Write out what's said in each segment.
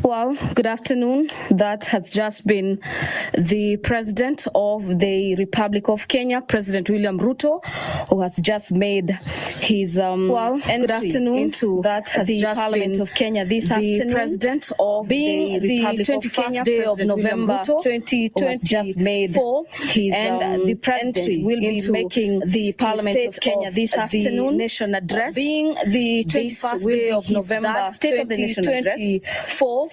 Well, good afternoon. That has just been the President of the Republic of Kenya, President William Ruto, who has just made his entry into the Parliament of Kenya this afternoon. President of the Republic of Kenya, day of November 2024, and the President will be making the Parliament of Kenya this afternoon. The nation address, being the 21st day of November, State of the Nation address.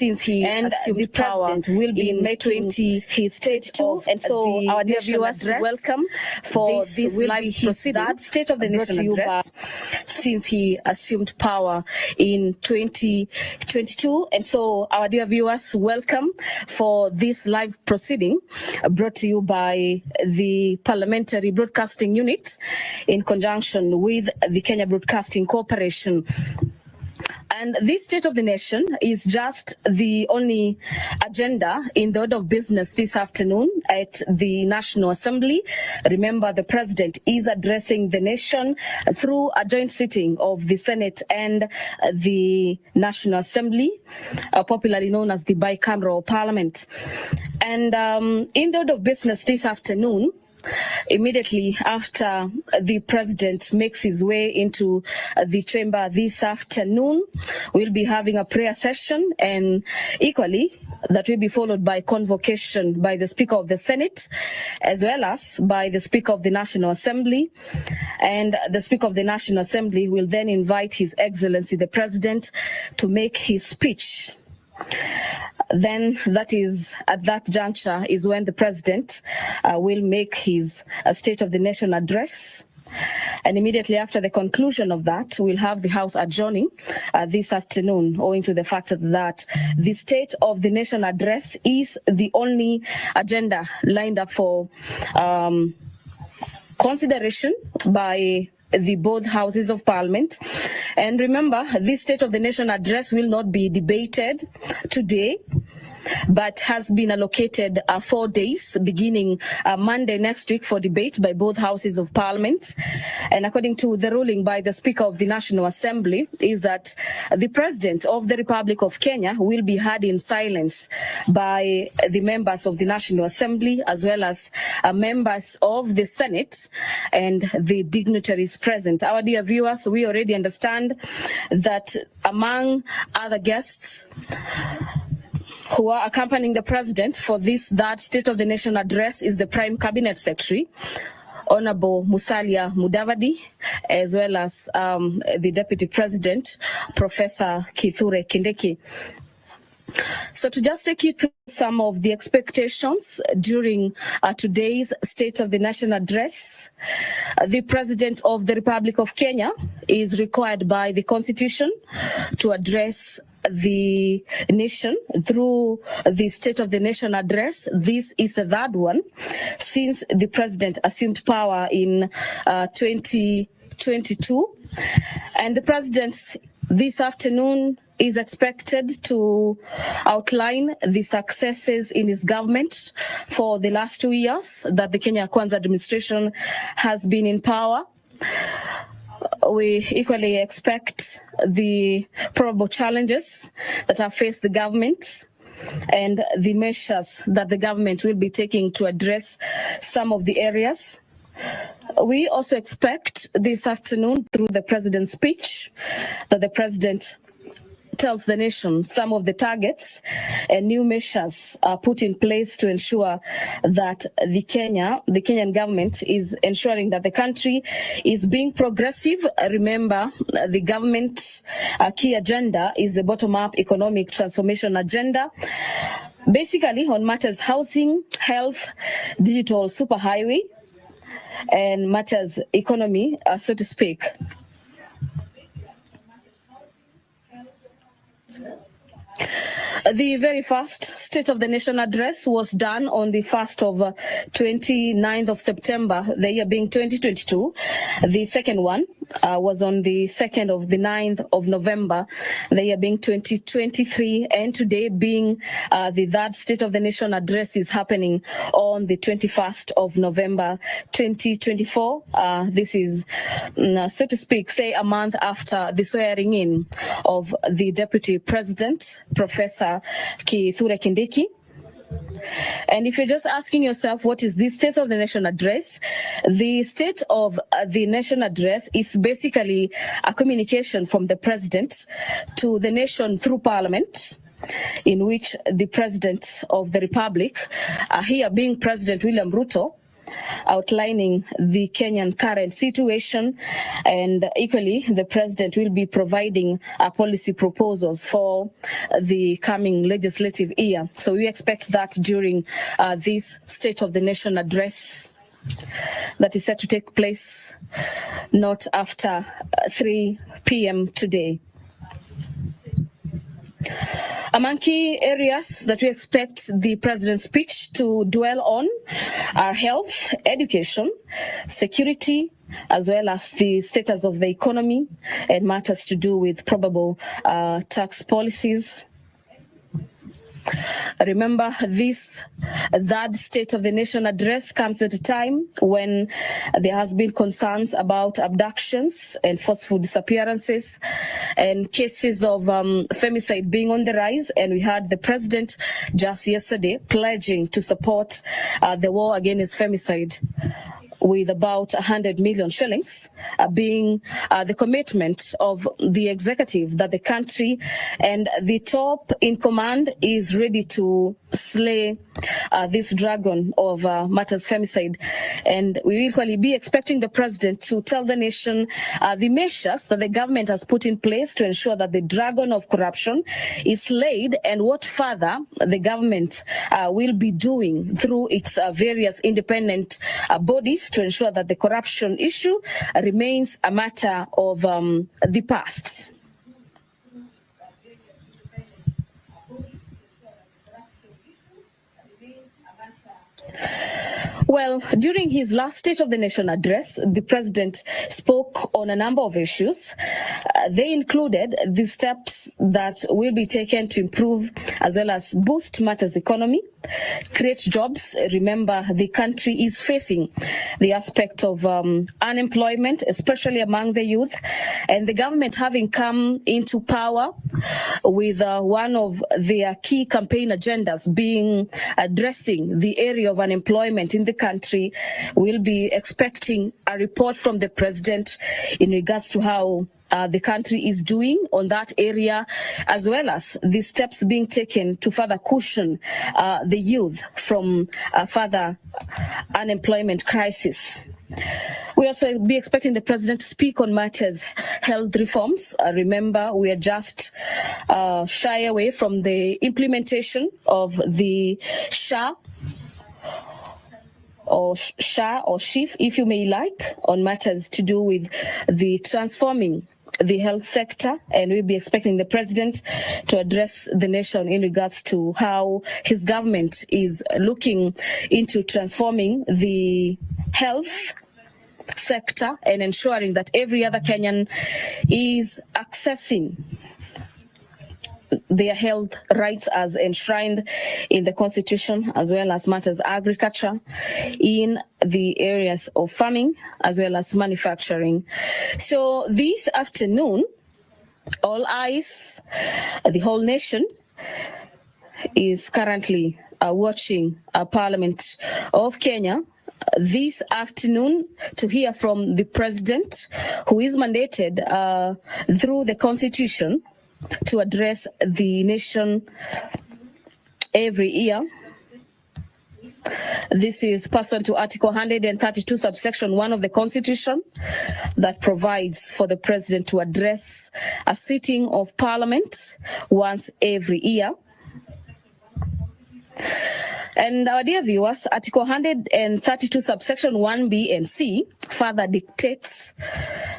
Since he assumed power, will be making his state of, and so our dear viewers, welcome for this live proceeding. State of the Nation address since he assumed power in 2022, and so our dear viewers, welcome for this live proceeding brought to you by the Parliamentary Broadcasting Unit in conjunction with the Kenya Broadcasting Corporation. And this State of the Nation is just the only agenda in the order of business this afternoon at the National Assembly. Remember, the President is addressing the nation through a joint sitting of the Senate and the National Assembly, popularly known as the bicameral Parliament. And in the order of business this afternoon, immediately after the President makes his way into the chamber this afternoon, we'll be having a prayer session, and equally that will be followed by convocation by the Speaker of the Senate as well as by the Speaker of the National Assembly. And the Speaker of the National Assembly will then invite His Excellency the President to make his speech. Then that is at that juncture is when the President will make his State of the Nation address. And immediately after the conclusion of that, we'll have the House adjourning this afternoon, owing to the fact that the State of the Nation address is the only agenda lined up for consideration by the both houses of Parliament. And remember, this State of the Nation address will not be debated today, but has been allocated 4 days, beginning Monday next week, for debate by both houses of Parliament. And according to the ruling by the Speaker of the National Assembly, is that the President of the Republic of Kenya will be heard in silence by the members of the National Assembly, as well as members of the Senate and the dignitaries present. Our dear viewers, we already understand that among other guests who are accompanying the President for this that State of the Nation address is the Prime Cabinet Secretary, Honorable Musalia Mudavadi, as well as the Deputy President, Professor Kithure Kindiki. So to just take you through some of the expectations during today's State of the Nation address, the President of the Republic of Kenya is required by the Constitution to address the nation through the State of the Nation address. This is the third one since the President assumed power in 2022. And the President this afternoon is expected to outline the successes in his government for the last 2 years that the Kenya Kwanza administration has been in power. We equally expect the probable challenges that have faced the government and the measures that the government will be taking to address some of the areas. We also expect this afternoon, through the President's speech, that the President tells the nation some of the targets and new measures are put in place to ensure that the Kenyan government is ensuring that the country is being progressive. Remember, the government's key agenda is the bottom-up economic transformation agenda, basically on matters housing, health, digital superhighway, and matters economy, so to speak. The very first State of the Nation address was done on the 1st of 29th of September, the year being 2022. The second one was on the 2nd of the 9th of November, the year being 2023. And today being the third State of the Nation address is happening on the 21st of November, 2024. This is, so to speak, say a month after the swearing in of the Deputy President, Professor Professor Kithure Kindiki. And if you're just asking yourself, what is the State of the Nation address? The State of the Nation address is basically a communication from the president to the nation through parliament, in which the president of the republic, here being President William Ruto, outlining the Kenyan current situation, and equally the president will be providing policy proposals for the coming legislative year. So we expect that during this State of the Nation address that is set to take place not after 3 p.m. today. Among key areas that we expect the president's speech to dwell on are health, education, security, as well as the status of the economy and matters to do with probable tax policies. Remember, that State of the Nation address comes at a time when there has been concerns about abductions and forceful disappearances and cases of femicide being on the rise. And we had the president just yesterday pledging to support the war against femicide, with about 100 million shillings being the commitment of the executive, that the country and the top in command is ready to slay this dragon of matters femicide. And we will equally be expecting the president to tell the nation the measures that the government has put in place to ensure that the dragon of corruption is slayed, and what further the government will be doing through its various independent bodies to ensure that the corruption issue remains a matter of the past. Well, during his last State of the Nation address, the president spoke on a number of issues. They included the steps that will be taken to improve as well as boost matters economy, create jobs. Remember, the country is facing the aspect of unemployment, especially among the youth, and the government having come into power with one of their key campaign agendas being addressing the area of unemployment in the country. We'll be expecting a report from the president in regards to how the country is doing on that area, as well as the steps being taken to further cushion the youth from further unemployment crisis. We also be expecting the president to speak on matters health reforms. Remember, we are just shy away from the implementation of the SHA or SHIF, if you may like, on matters to do with the transforming the health sector, and we'll be expecting the president to address the nation in regards to how his government is looking into transforming the health sector and ensuring that every other Kenyan is accessing their health rights as enshrined in the Constitution, as well as matters agriculture in the areas of farming, as well as manufacturing. So this afternoon, all eyes, the whole nation is currently watching Parliament of Kenya this afternoon to hear from the president, who is mandated through the Constitution to address the nation every year. This is pursuant to Article 132, subsection 1 of the Constitution, that provides for the president to address a sitting of Parliament once every year. And our dear viewers, Article 132, subsection 1B and C further dictates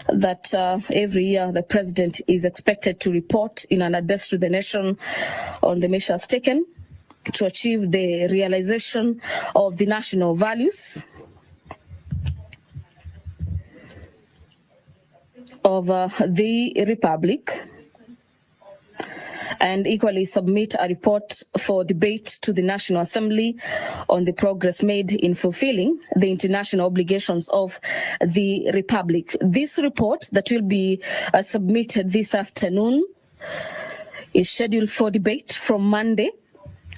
that every year the president is expected to report in an address to the nation on the measures taken to achieve the realization of the national values of the Republic, and equally submit a report for debate to the National Assembly on the progress made in fulfilling the international obligations of the Republic. This report that will be submitted this afternoon is scheduled for debate from Monday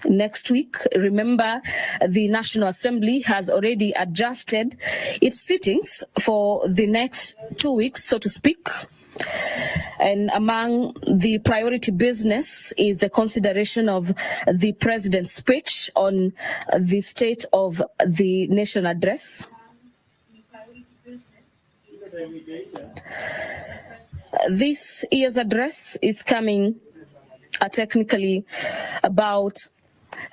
next week. Remember, the National Assembly has already adjusted its sittings for the next 2 weeks, so to speak. And among the priority business is the consideration of the president's speech on the State of the Nation address. This year's address is coming technically about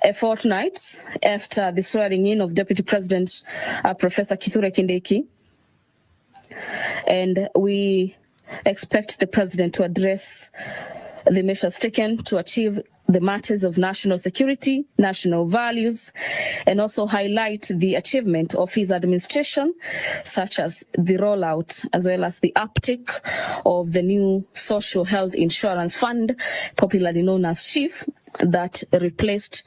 a fortnight after the swearing in of Deputy President Professor Kithure Kindiki. And we expect the President to address the measures taken to achieve the matters of national security, national values, and also highlight the achievement of his administration, such as the rollout as well as the uptake of the new Social Health Insurance Fund, popularly known as SHIF, that replaced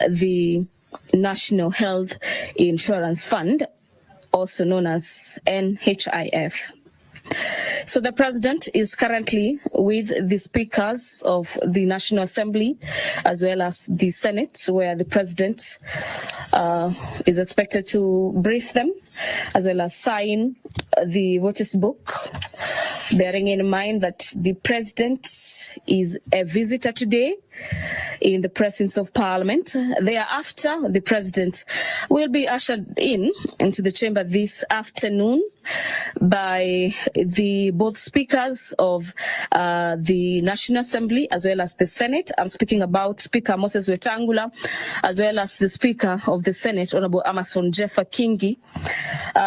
the National Health Insurance Fund, also known as NHIF. So the president is currently with the speakers of the National Assembly as well as the Senate, where the president is expected to brief them as well as sign the voters' book, bearing in mind that the president is a visitor today in the presence of Parliament. Thereafter, the president will be ushered into the chamber this afternoon by the both speakers of the National Assembly as well as the Senate. I'm speaking about Speaker Moses Wetangula as well as the Speaker of the Senate, Honorable Amason Jeffa Kingi.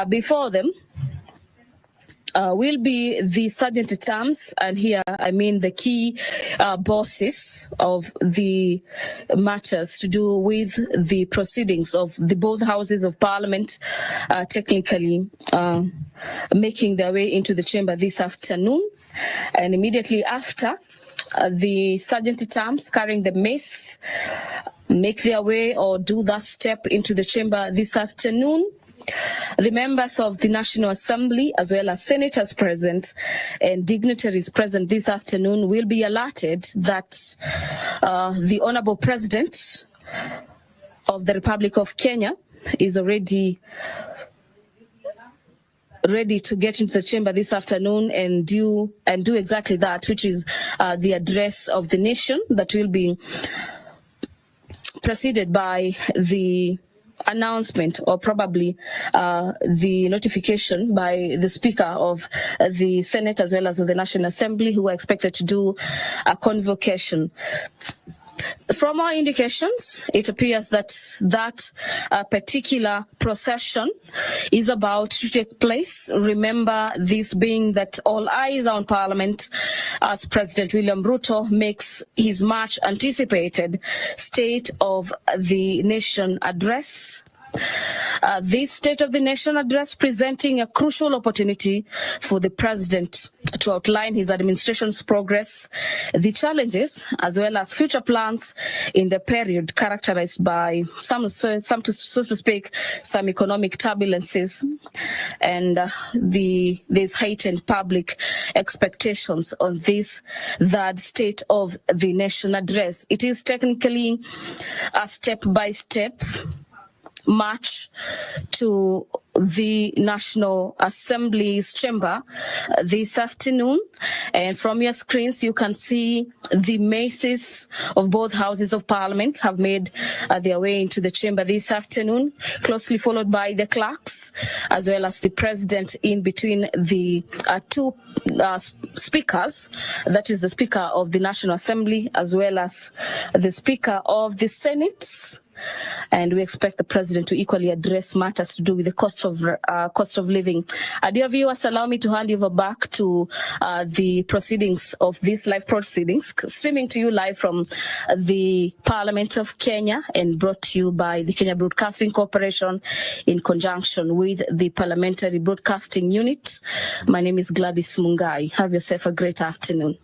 Before them will be the sergeant at arms, and here I mean the key bosses of the matters to do with the proceedings of the both houses of Parliament, technically making their way into the chamber this afternoon. And immediately after, the sergeant at arms carrying the mace make their way or do that step into the chamber this afternoon. The members of the National Assembly, as well as senators present and dignitaries present this afternoon, will be alerted that the Honorable President of the Republic of Kenya is already ready to get into the chamber this afternoon and do exactly that, which is the address of the nation that will be preceded by the announcement or probably the notification by the Speaker of the Senate as well as of the National Assembly, who are expected to do a convocation. From our indications, it appears that particular procession is about to take place. Remember, this being that all eyes are on Parliament as President William Ruto makes his much anticipated State of the Nation address. This State of the Nation address presenting a crucial opportunity for the president to outline his administration's progress, the challenges, as well as future plans in the period characterized by so to speak, some economic turbulences, and there's heightened public expectations on this third State of the Nation address. It is technically a step-by-step march to the National Assembly's chamber this afternoon. And from your screens, you can see the maces of both houses of Parliament have made their way into the chamber this afternoon, closely followed by the clerks, as well as the president in between the two speakers, that is the Speaker of the National Assembly, as well as the Speaker of the Senate. And we expect the president to equally address matters to do with the cost of living. Dear viewers, allow me to hand you over back to the proceedings of these live proceedings, streaming to you live from the Parliament of Kenya and brought to you by the Kenya Broadcasting Corporation in conjunction with the Parliamentary Broadcasting Unit. My name is Gladys Mungai. Have yourself a great afternoon.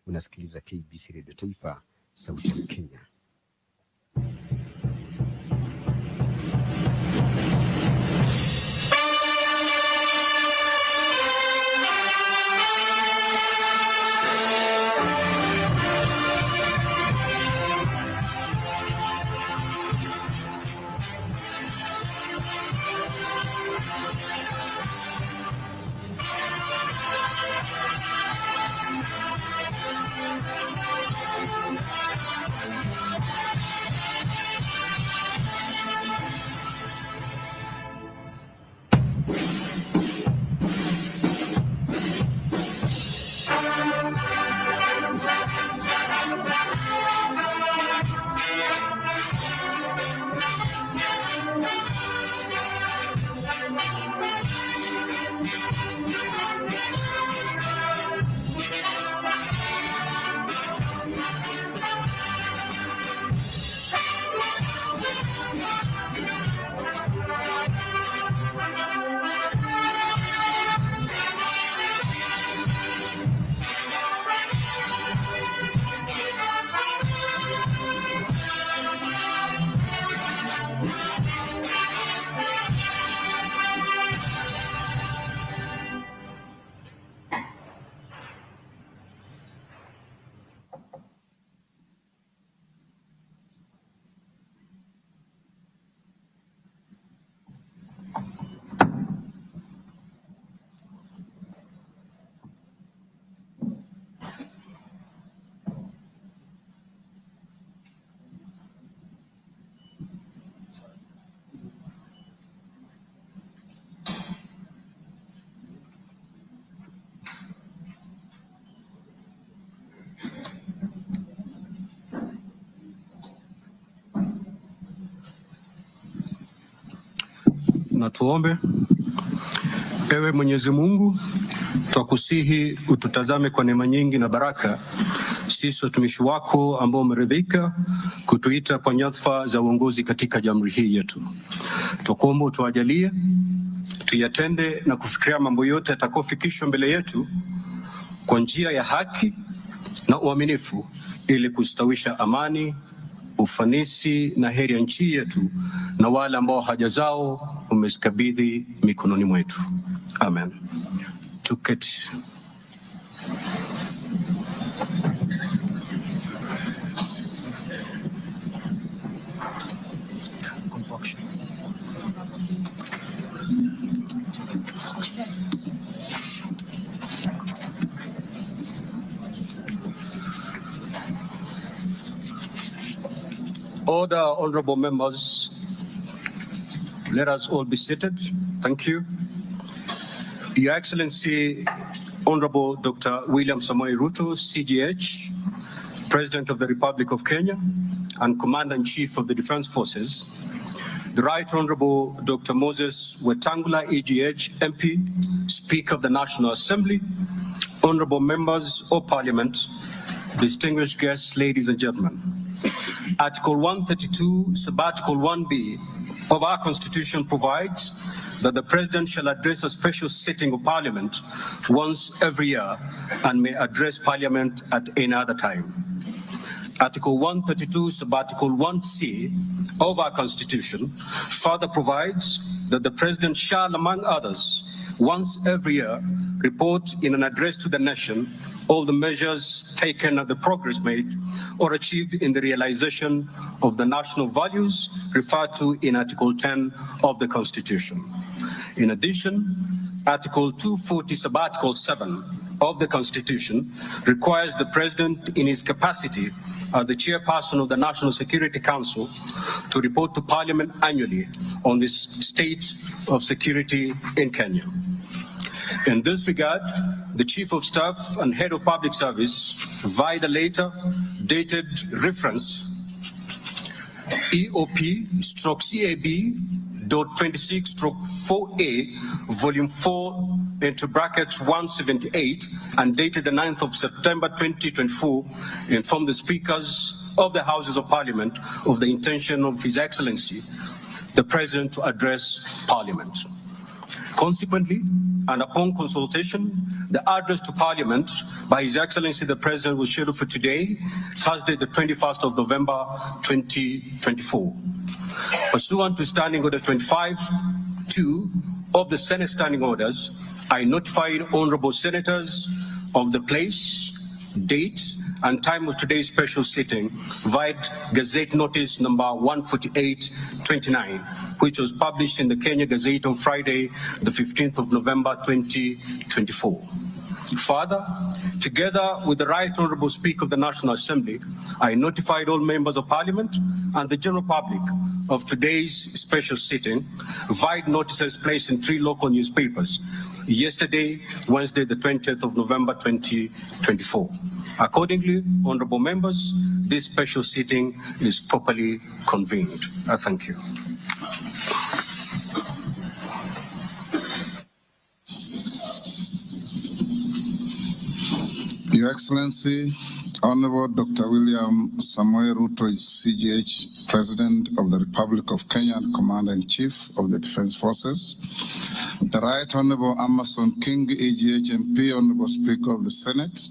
Unasikiliza KBC Radio Taifa, sauti ya Kenya. Na tuombe. Ewe Mwenyezi Mungu, twakusihi ututazame kwa neema nyingi na baraka, sisi watumishi wako ambao umeridhika kutuita kwa nyadhifa za uongozi katika jamhuri hii yetu. Tukuomba utuajalie tuyatende na kufikiria mambo yote yatakayofikishwa mbele yetu kwa njia ya haki na uaminifu, ili kustawisha amani, ufanisi na heri ya nchi yetu na wale ambao haja zao umezikabidhi mikononi mwetu. Amen. Tuketi. Order, honorable members. Let us all be seated. Thank you. Your Excellency, Honorable Dr. William Samoei Ruto, CGH, President of the Republic of Kenya and Commander-in-Chief of the Defense Forces, the Right Honorable Dr. Moses Wetangula, EGH, MP, Speaker of the National Assembly, honorable members of Parliament, distinguished guests, ladies and gentlemen. Article 132, Sub-Article 1B of our Constitution provides that the President shall address a special sitting of Parliament once every year and may address Parliament at any other time. Article 132, Sub-Article 1C of our Constitution further provides that the President shall, among others, once every year, report in an address to the nation all the measures taken and the progress made or achieved in the realization of the national values referred to in Article 10 of the Constitution. In addition, Article 240, Sub-Article 7 of the Constitution requires the President in his capacity as the chairperson of the National Security Council to report to Parliament annually on the state of security in Kenya. In this regard, the Chief of Staff and Head of Public Service via the letter dated reference EOP/CAB.26/4A, Volume 4, into brackets 178, and dated the 9th of September 2024, informed the Speakers of the Houses of Parliament of the intention of His Excellency, the President, to address Parliament. Consequently, and upon consultation, the address to Parliament by His Excellency the President was scheduled for today, Thursday, the 21st of November, 2024. Pursuant to Standing Order 25-2 of the Senate Standing Orders, I notified honorable senators of the place, date, and time of today's special sitting via Gazette Notice number 148/29, which was published in the Kenya Gazette on Friday, the 15th of November, 2024. Further, together with the Right Honorable Speaker of the National Assembly, I notified all members of Parliament and the general public of today's special sitting via notices placed in 3 local newspapers yesterday, Wednesday, the 20th of November, 2024. Accordingly, honorable members, this special sitting is properly convened. I thank you. Your Excellency, Honorable Dr. William Samoei Ruto is CGH, President of the Republic of Kenya and Commander-in-Chief of the Defense Forces. The Right Honorable Amason King, EGH MP, Honorable Speaker of the Senate,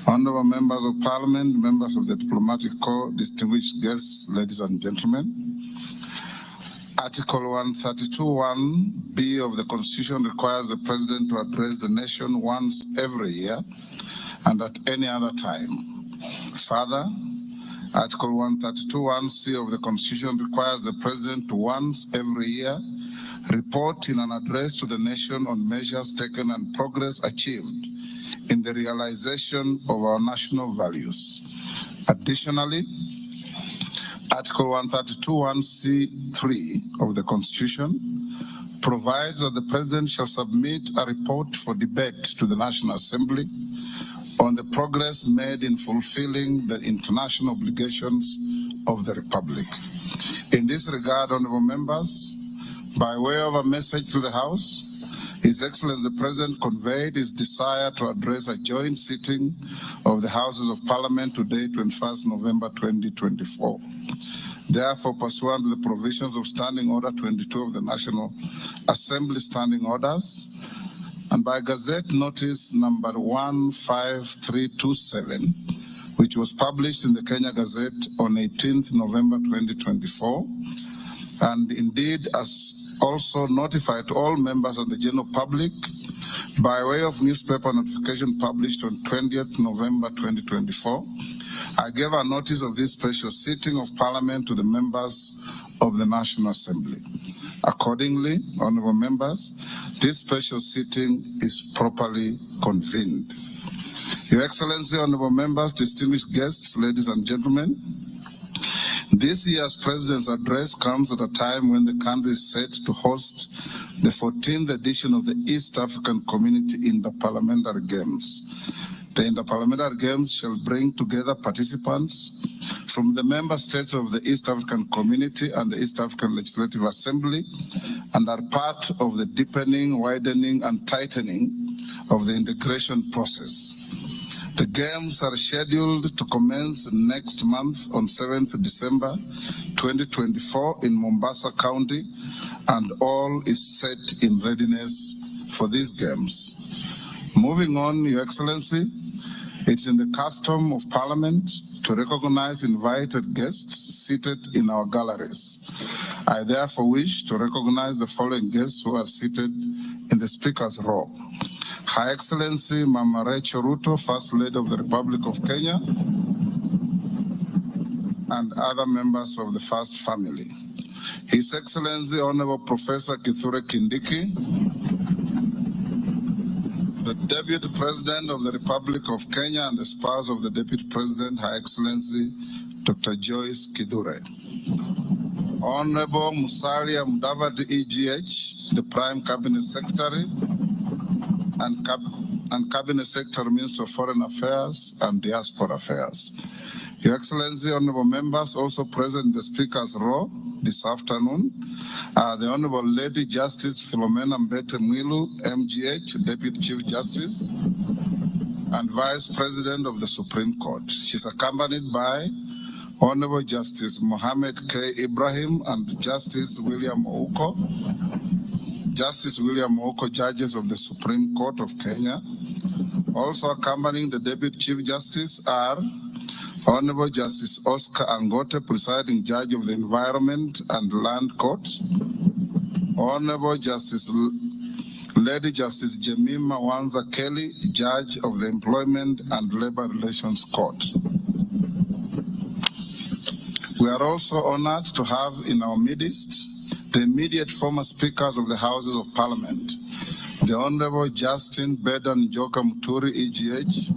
Honorable Members of Parliament, members of the Diplomatic Corps, distinguished guests, ladies and gentlemen. Article 132(1)(b) of the Constitution requires the President to address the nation once every year and at any other time. Further, Article 132(1)(c) of the Constitution requires the President to once every year report in an address to the nation on measures taken and progress achieved in the realization of our national values. Additionally, Article 132(1)(c)(3) of the Constitution provides that the President shall submit a report for debate to the National Assembly on the progress made in fulfilling the international obligations of the Republic. In this regard, honorable members, By way of a message to the House, His Excellency the President conveyed his desire to address a joint sitting of the Houses of Parliament today, 21st November 2024. Therefore, pursuant to the provisions of Standing Order 22 of the National Assembly Standing Orders, and by Gazette Notice number 15327, which was published in the Kenya Gazette on 18th November 2024, and indeed as also notified to all members of the general public by way of newspaper notification published on 20th November 2024, I gave a notice of this special sitting of Parliament to the members of the National Assembly. Accordingly, honorable members, this special sitting is properly convened. Your Excellency, honorable members, distinguished guests, ladies and gentlemen, this year's President's address comes at a time when the country is set to host the 14th edition of the East African Community Interparliamentary Games. The Interparliamentary Games shall bring together participants from the member states of the East African Community and the East African Legislative Assembly, and are part of the deepening, widening, and tightening of the integration process. The Games are scheduled to commence next month on 7th December 2024 in Mombasa County, and all is set in readiness for these Games. Moving on, Your Excellency, it's in the custom of Parliament to recognize invited guests seated in our galleries. I therefore wish to recognize the following guests who are seated in the Speaker's row. Her Excellency Mama Rachel Ruto, First Lady of the Republic of Kenya, and other members of the First Family. His Excellency Honorable Professor Kithure Kindiki, the Deputy President of the Republic of Kenya and the spouse of the Deputy President, Her Excellency Dr. Joyce Kithure. Honorable Musalia Mudavadi EGH, the Prime Cabinet Secretary and Cabinet Secretary, Minister of Foreign Affairs and Diaspora Affairs. Your Excellency, honorable members, also present in the Speaker's row this afternoon, the Honorable Lady Justice Philomena Mbete Mwilu, MGH, Deputy Chief Justice and Vice President of the Supreme Court. She's accompanied by Honorable Justice Mohammed K. Ibrahim and Justice William Ouko. Justice William Ouko, judges of the Supreme Court of Kenya. Also accompanying the Deputy Chief Justice are Honorable Justice Oscar Angote, presiding judge of the Environment and Land Court. Honorable Justice Lady Justice Jemima Wanza Kelly, judge of the Employment and Labor Relations Court. We are also honored to have in our midst the immediate former speakers of the Houses of Parliament, the Honorable Justin Bedan Njoka Muturi, EGH,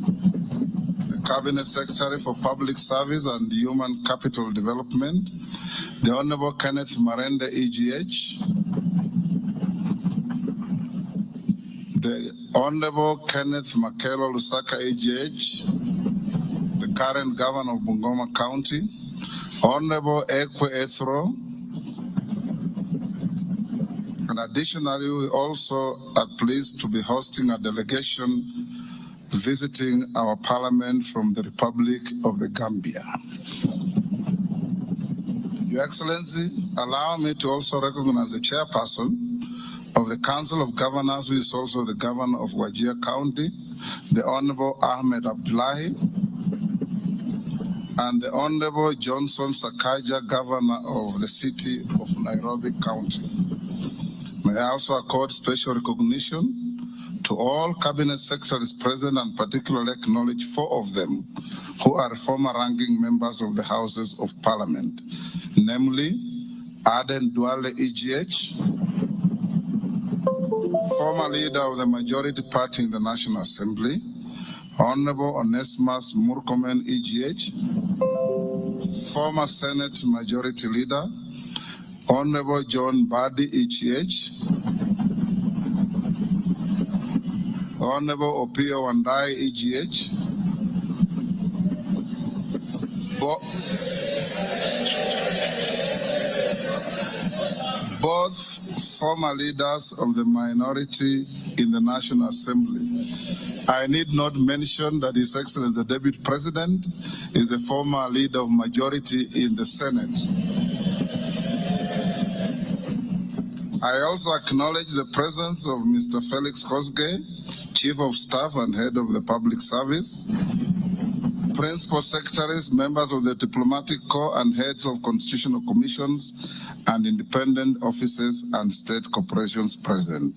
the Cabinet Secretary for Public Service and Human Capital Development, the Honorable Kenneth Marende, EGH, the Honorable Kenneth Makelo Lusaka, EGH, the current Governor of Bungoma County, Honorable Ekwe Ethro, and additionally, we also are pleased to be hosting a delegation visiting our parliament from the Republic of the Gambia. Your Excellency, allow me to also recognize the chairperson of the Council of Governors, who is also the governor of Wajir County, the Honorable Ahmed Abdullahi, and the Honorable Johnson Sakaja, governor of the city of Nairobi County. May I also accord special recognition to all cabinet secretaries present, and particularly acknowledge 4 of them who are former ranking members of the Houses of Parliament, namely Aden Duale, EGH, former leader of the majority party in the National Assembly, Honorable Onesimus Murkomen, EGH, former Senate Majority Leader, Honorable John Badi, EGH, Honorable Opio Wandai, EGH, both both former leaders of the minority in the National Assembly. I need not mention that His Excellency the Deputy President is a former leader of majority in the Senate. I also acknowledge the presence of Mr. Felix Kosgei, Chief of Staff and Head of the Public Service, Principal Secretaries, members of the Diplomatic Corps, and heads of constitutional commissions and independent offices and state corporations present.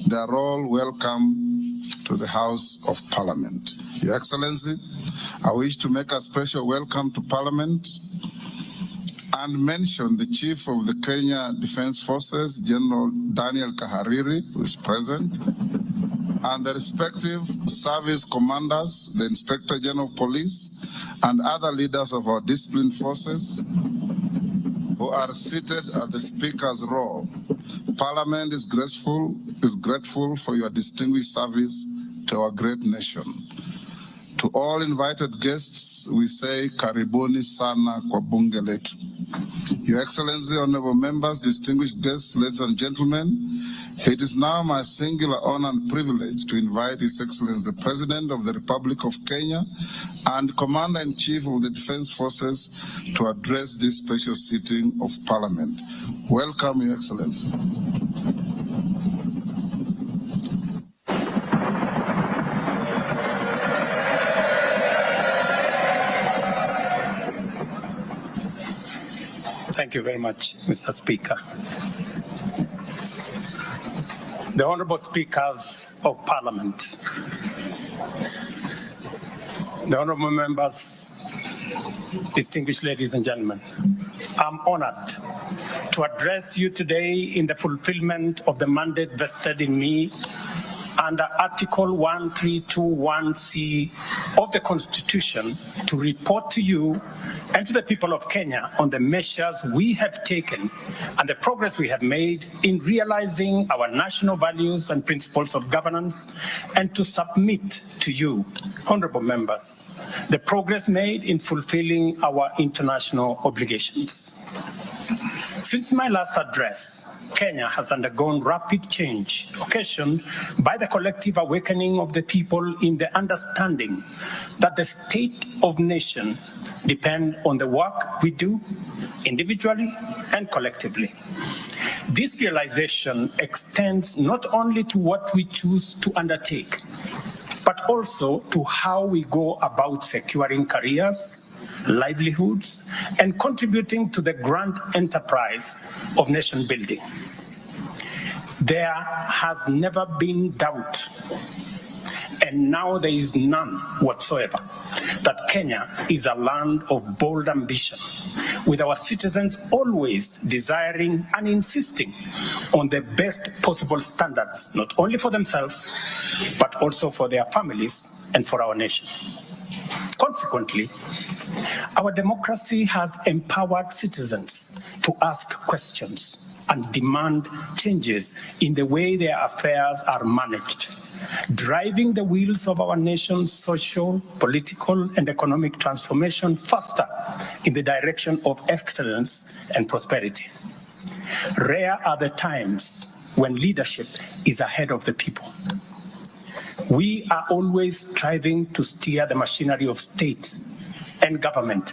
They are all welcome to the House of Parliament. Your Excellency, I wish to make a special welcome to Parliament and mention the Chief of the Kenya Defence Forces, General Daniel Kahariri, who is present, and the respective service commanders, the Inspector General of Police, and other leaders of our disciplined forces who are seated at the Speaker's row. Parliament is grateful for your distinguished service to our great nation. To all invited guests, we say karibuni sana kwa bunge letu. Your Excellency, honorable members, distinguished guests, ladies and gentlemen, it is now my singular honor and privilege to invite His Excellency the President of the Republic of Kenya and Commander-in-Chief of the Defense Forces to address this special sitting of Parliament. Welcome, Your Excellency. Thank you very much, Mr. Speaker. The Honorable Speakers of Parliament, the Honorable Members, distinguished ladies and gentlemen, I'm honored to address you today in the fulfillment of the mandate vested in me under Article 1321C of the Constitution to report to you and to the people of Kenya on the measures we have taken and the progress we have made in realizing our national values and principles of governance, and to submit to you, honorable members, the progress made in fulfilling our international obligations. Since my last address, Kenya has undergone rapid change, occasioned by the collective awakening of the people in the understanding that the state of nation depends on the work we do individually and collectively. This realization extends not only to what we choose to undertake, but also to how we go about securing careers, livelihoods, and contributing to the grand enterprise of nation building. There has never been doubt, and now there is none whatsoever, that Kenya is a land of bold ambition, with our citizens always desiring and insisting on the best possible standards, not only for themselves, but also for their families and for our nation. Consequently, our democracy has empowered citizens to ask questions and demand changes in the way their affairs are managed, driving the wheels of our nation's social, political, and economic transformation faster in the direction of excellence and prosperity. Rare are the times when leadership is ahead of the people. We are always striving to steer the machinery of state and government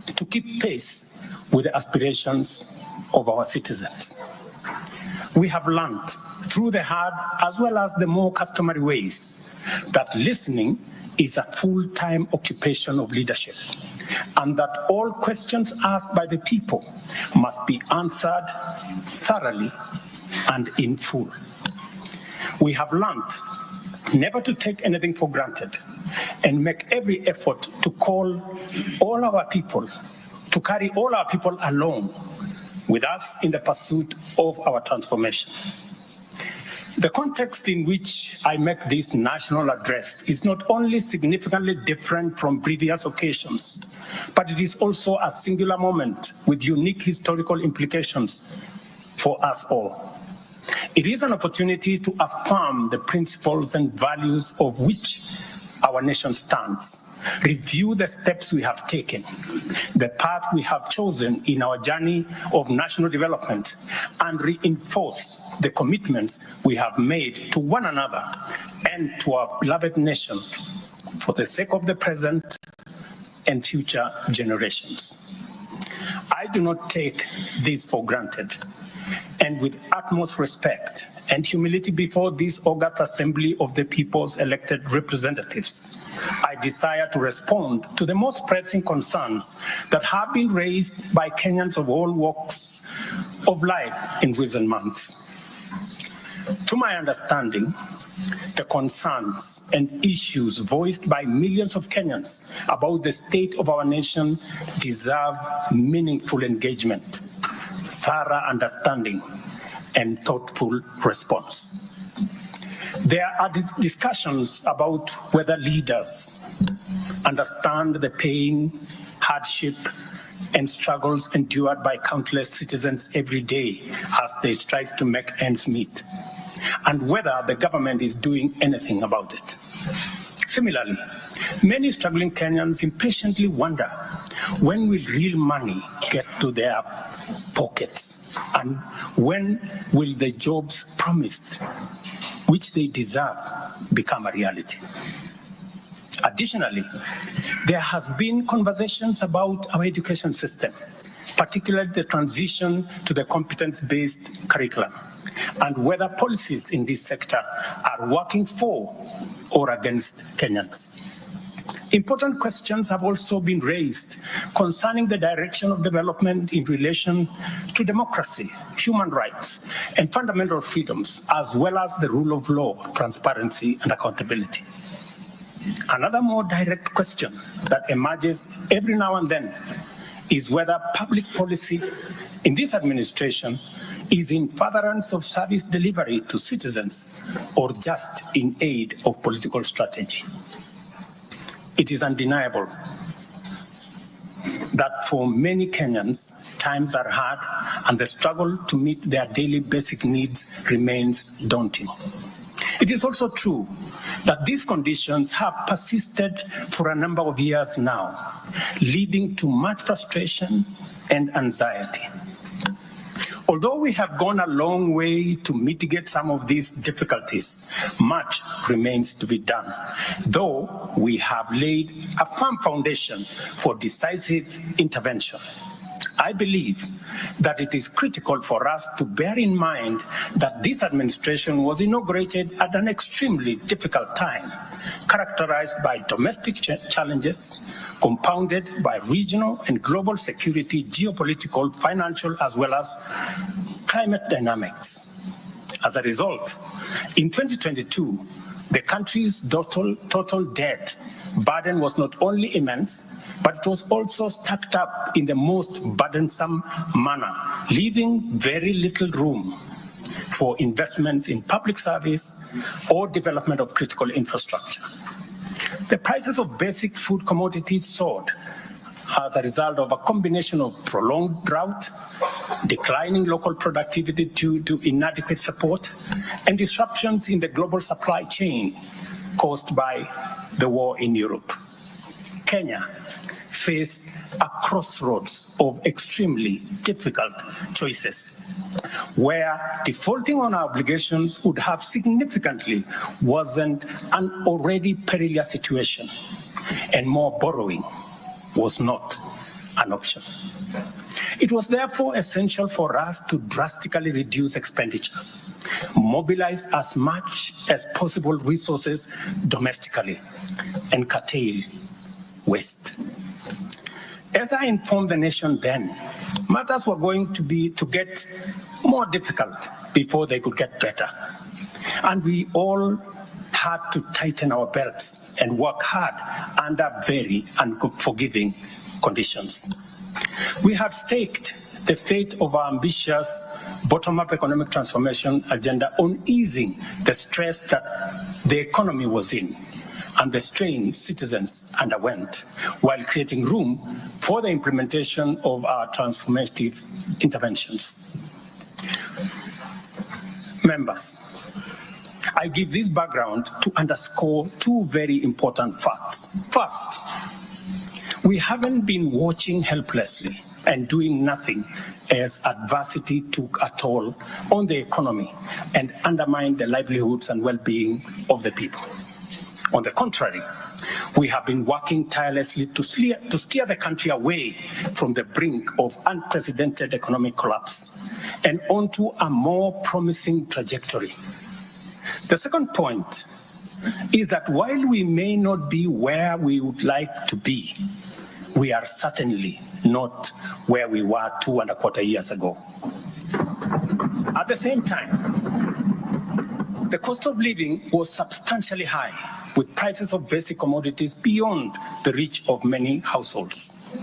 to keep pace with the aspirations of our citizens. We have learned through the hard as well as the more customary ways that listening is a full-time occupation of leadership, and that all questions asked by the people must be answered thoroughly and in full. We have learned never to take anything for granted and make every effort to carry all our people along with us in the pursuit of our transformation. The context in which I make this national address is not only significantly different from previous occasions, but it is also a singular moment with unique historical implications for us all. It is an opportunity to affirm the principles and values of which our nation stands, review the steps we have taken, the path we have chosen in our journey of national development, and reinforce the commitments we have made to one another and to our beloved nation for the sake of the present and future generations. I do not take this for granted, and with utmost respect and humility before this august assembly of the people's elected representatives, I desire to respond to the most pressing concerns that have been raised by Kenyans of all walks of life in recent months. To my understanding, the concerns and issues voiced by millions of Kenyans about the state of our nation deserve meaningful engagement, thorough understanding, and thoughtful response. There are discussions about whether leaders understand the pain, hardship, and struggles endured by countless citizens every day as they strive to make ends meet, and whether the government is doing anything about it. Similarly, many struggling Kenyans impatiently wonder, when will real money get to their pockets, and when will the jobs promised, which they deserve, become a reality? Additionally, there has been conversations about our education system, particularly the transition to the competence-based curriculum, and whether policies in this sector are working for or against Kenyans. Important questions have also been raised concerning the direction of development in relation to democracy, human rights, and fundamental freedoms, as well as the rule of law, transparency, and accountability. Another more direct question that emerges every now and then is whether public policy in this administration is in furtherance of service delivery to citizens or just in aid of political strategy. It is undeniable that for many Kenyans, times are hard and the struggle to meet their daily basic needs remains daunting. It is also true that these conditions have persisted for a number of years now, leading to much frustration and anxiety. Although we have gone a long way to mitigate some of these difficulties, much remains to be done, though we have laid a firm foundation for decisive intervention. I believe that it is critical for us to bear in mind that this administration was inaugurated at an extremely difficult time, characterized by domestic challenges, compounded by regional and global security, geopolitical, financial, as well as climate dynamics. As a result, in 2022, the country's total debt burden was not only immense, but it was also stacked up in the most burdensome manner, leaving very little room for investments in public service or development of critical infrastructure. The prices of basic food commodities soared as a result of a combination of prolonged drought, declining local productivity due to inadequate support, and disruptions in the global supply chain caused by the war in Europe. Kenya faced a crossroads of extremely difficult choices, where defaulting on our obligations would have significantly worsened an already perilous situation, and more borrowing was not an option. It was therefore essential for us to drastically reduce expenditure, mobilize as much as possible resources domestically, and curtail waste. As I informed the nation then, matters were going to get more difficult before they could get better. And we all had to tighten our belts and work hard under very unforgiving conditions. We have staked the fate of our ambitious bottom-up economic transformation agenda on easing the stress that the economy was in and the strain citizens underwent, while creating room for the implementation of our transformative interventions. Members, I give this background to underscore two very important facts. First, we haven't been watching helplessly and doing nothing as adversity took a toll on the economy and undermined the livelihoods and well-being of the people. On the contrary, we have been working tirelessly to steer the country away from the brink of unprecedented economic collapse and onto a more promising trajectory. The second point is that while we may not be where we would like to be, we are certainly not where we were 2.25 years ago. At the same time, the cost of living was substantially high, with prices of basic commodities beyond the reach of many households.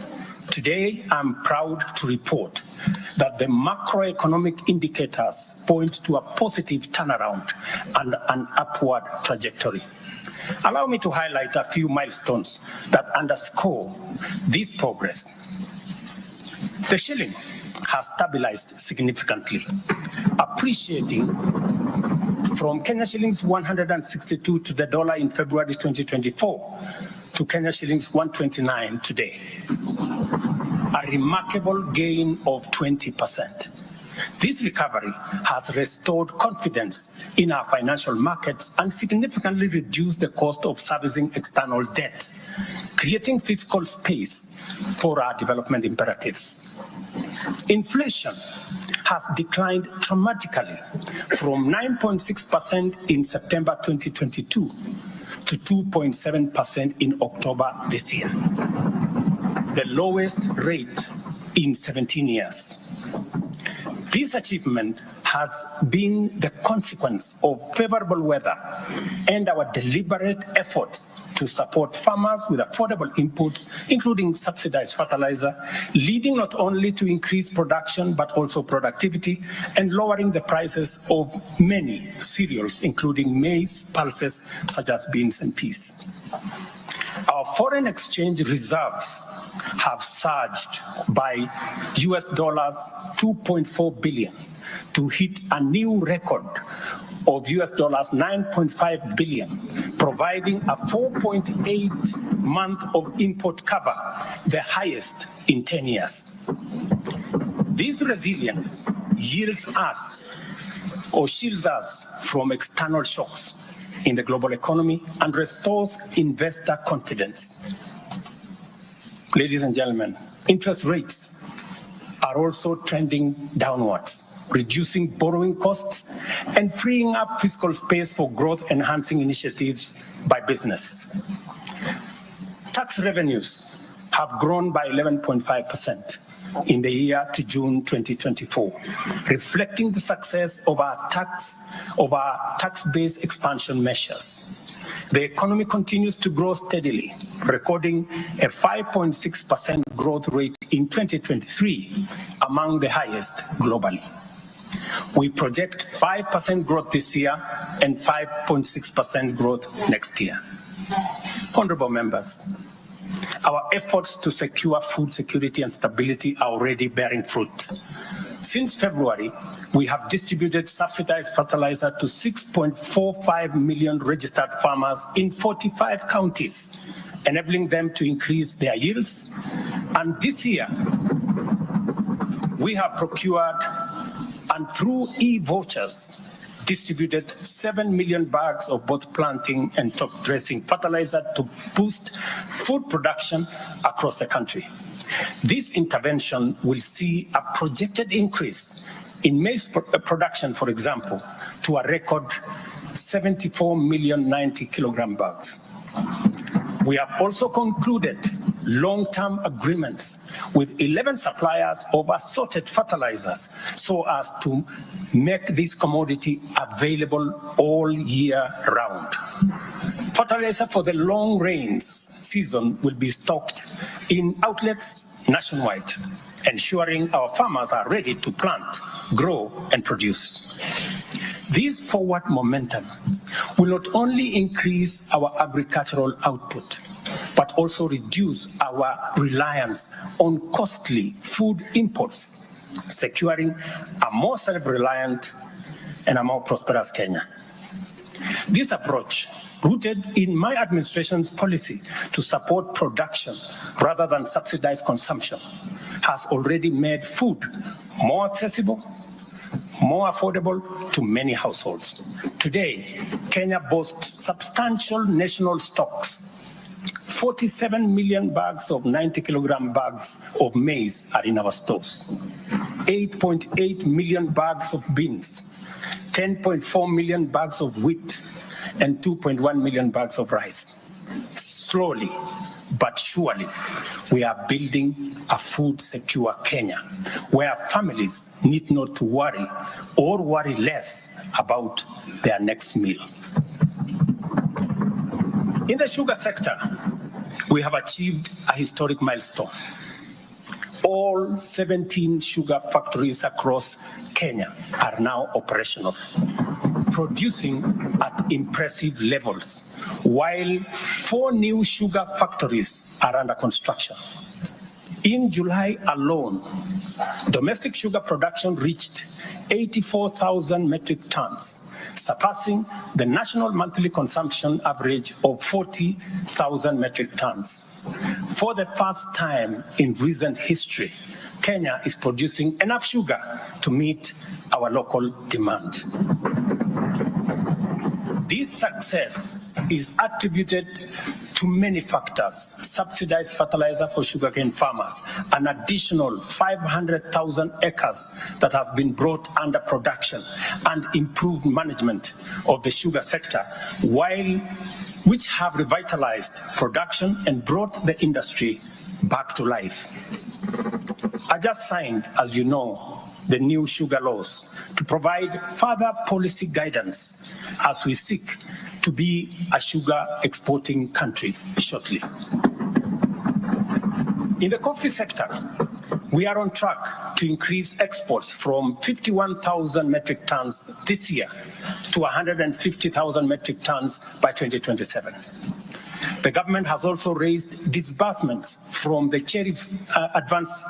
Today, I'm proud to report that the macroeconomic indicators point to a positive turnaround and an upward trajectory. Allow me to highlight a few milestones that underscore this progress. The shilling has stabilized significantly, appreciating from Kenya shillings 162 to the dollar in February 2024 to Kenya shillings 129 today, a remarkable gain of 20%. This recovery has restored confidence in our financial markets and significantly reduced the cost of servicing external debt, creating fiscal space for our development imperatives. Inflation has declined dramatically from 9.6% in September 2022 to 2.7% in October this year, the lowest rate in 17 years. This achievement has been the consequence of favorable weather and our deliberate efforts to support farmers with affordable inputs, including subsidized fertilizer, leading not only to increased production, but also productivity and lowering the prices of many cereals, including maize, pulses, such as beans and peas. Our foreign exchange reserves have surged by US dollars 2.4 billion to hit a new record of US dollars 9.5 billion, providing a 4.8 month of import cover, the highest in 10 years. This resilience shields us from external shocks in the global economy and restores investor confidence. Ladies and gentlemen, interest rates are also trending downwards, reducing borrowing costs and freeing up fiscal space for growth-enhancing initiatives by business. Tax revenues have grown by 11.5% in the year to June 2024, reflecting the success of our tax-based expansion measures. The economy continues to grow steadily, recording a 5.6% growth rate in 2023, among the highest globally. We project 5% growth this year and 5.6% growth next year. Honorable members, our efforts to secure food security and stability are already bearing fruit. Since February, we have distributed subsidized fertilizer to 6.45 million registered farmers in 45 counties, enabling them to increase their yields. And this year, we have procured and through e-vouchers distributed 7 million bags of both planting and top dressing fertilizer to boost food production across the country. This intervention will see a projected increase in maize production, for example, to a record 74 million 90 kilogram bags. We have also concluded long-term agreements with 11 suppliers of assorted fertilizers so as to make this commodity available all year round. Fertilizer for the long rains season will be stocked in outlets nationwide, ensuring our farmers are ready to plant, grow, and produce. This forward momentum will not only increase our agricultural output, but also reduce our reliance on costly food imports, securing a more self-reliant and a more prosperous Kenya. This approach, rooted in my administration's policy to support production rather than subsidize consumption, has already made food more accessible, more affordable to many households. Today, Kenya boasts substantial national stocks. 47 million bags of 90-kilogram bags of maize are in our stores. 8.8 million bags of beans, 10.4 million bags of wheat, and 2.1 million bags of rice. Slowly but surely, we are building a food-secure Kenya, where families need not to worry or worry less about their next meal. In the sugar sector, we have achieved a historic milestone. All 17 sugar factories across Kenya are now operational, producing at impressive levels, while 4 new sugar factories are under construction. In July alone, domestic sugar production reached 84,000 metric tons, surpassing the national monthly consumption average of 40,000 metric tons. For the first time in recent history, Kenya is producing enough sugar to meet our local demand. This success is attributed to many factors: subsidized fertilizer for sugarcane farmers, an additional 500,000 acres that has been brought under production, and improved management of the sugar sector, which have revitalized production and brought the industry back to life. I just signed, as you know, the new sugar laws to provide further policy guidance as we seek to be a sugar exporting country shortly. In the coffee sector, we are on track to increase exports from 51,000 metric tons this year to 150,000 metric tons by 2027. The government has also raised disbursements from the Cherry Advance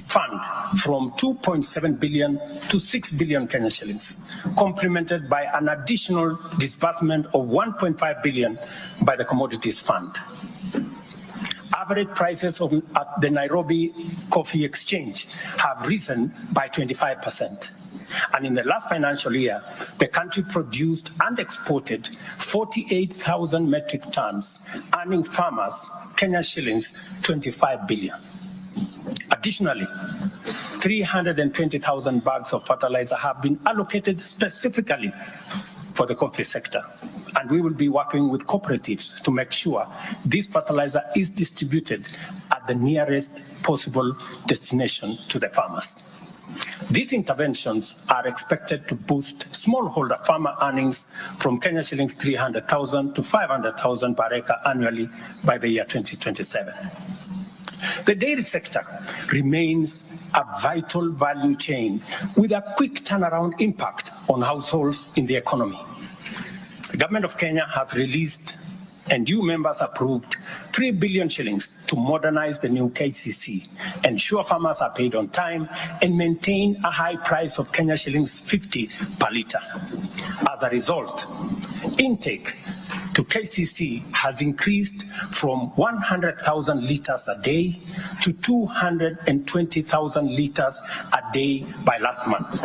Fund from 2.7 billion to 6 billion Kenya shillings, complemented by an additional disbursement of 1.5 billion by the Commodities Fund. Average prices at the Nairobi Coffee Exchange have risen by 25%. And in the last financial year, the country produced and exported 48,000 metric tons, earning farmers Kenya shillings 25 billion. Additionally, 320,000 bags of fertilizer have been allocated specifically for the coffee sector. And we will be working with cooperatives to make sure this fertilizer is distributed at the nearest possible destination to the farmers. These interventions are expected to boost smallholder farmer earnings from Kenya shillings 300,000 to 500,000 per acre annually by the year 2027. The dairy sector remains a vital value chain with a quick turnaround impact on households in the economy. The government of Kenya has released and you members approved 3 billion shillings to modernize the new KCC, ensure farmers are paid on time, and maintain a high price of Kenya shillings 50 per litre. As a result, intake to KCC has increased from 100,000 litres a day to 220,000 litres a day by last month.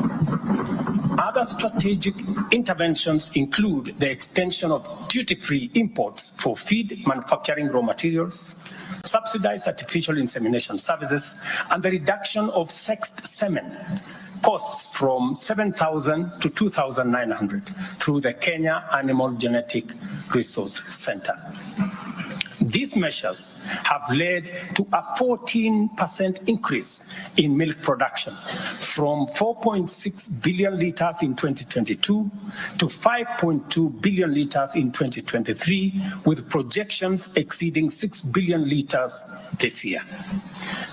Other strategic interventions include the extension of duty-free imports for feed manufacturing raw materials, subsidized artificial insemination services, and the reduction of sexed semen costs from 7,000 to 2,900 through the Kenya Animal Genetic Resource Center. These measures have led to a 14% increase in milk production from 4.6 billion litres in 2022 to 5.2 billion litres in 2023, with projections exceeding 6 billion litres this year.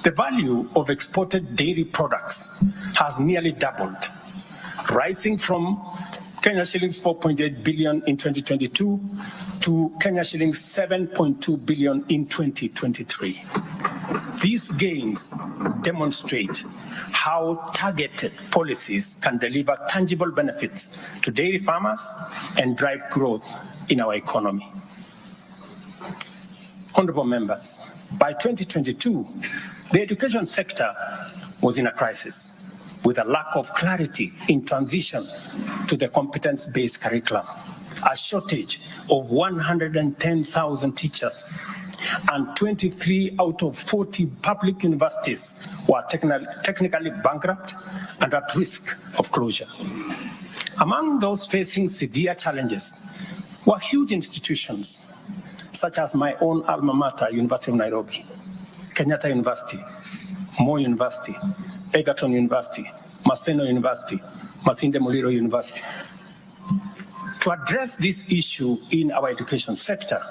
The value of exported dairy products has nearly doubled, rising from Kenya shillings 4.8 billion in 2022 to Kenya shillings 7.2 billion in 2023. These gains demonstrate how targeted policies can deliver tangible benefits to dairy farmers and drive growth in our economy. Honorable members, by 2022, the education sector was in a crisis with a lack of clarity in transition to the competence-based curriculum, a shortage of 110,000 teachers, and 23 out of 40 public universities were technically bankrupt and at risk of closure. Among those facing severe challenges were huge institutions, such as my own alma mater, University of Nairobi, Kenyatta University, Moi University, Egerton University, Maseno University, Masinde Muliro University. To address this issue in our education sector,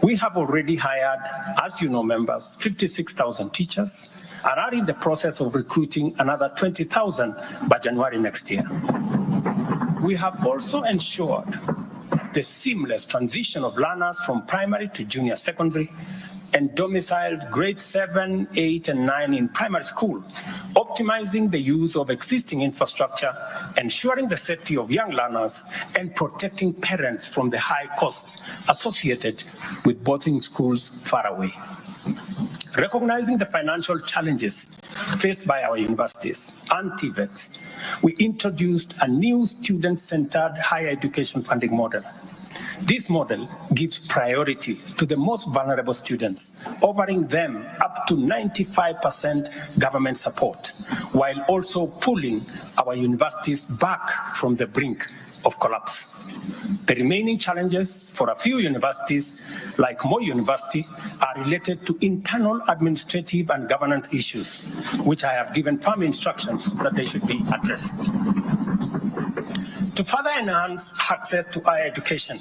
we have already hired, as you know, members, 56,000 teachers and are in the process of recruiting another 20,000 by January next year. We have also ensured the seamless transition of learners from primary to junior secondary and domiciled grade 7, 8, and 9 in primary school, optimizing the use of existing infrastructure, ensuring the safety of young learners, and protecting parents from the high costs associated with boarding schools far away. Recognizing the financial challenges faced by our universities and TVETs, we introduced a new student-centered higher education funding model. This model gives priority to the most vulnerable students, offering them up to 95% government support, while also pulling our universities back from the brink of collapse. The remaining challenges for a few universities, like Moi University, are related to internal administrative and governance issues, which I have given firm instructions that they should be addressed. To further enhance access to higher education,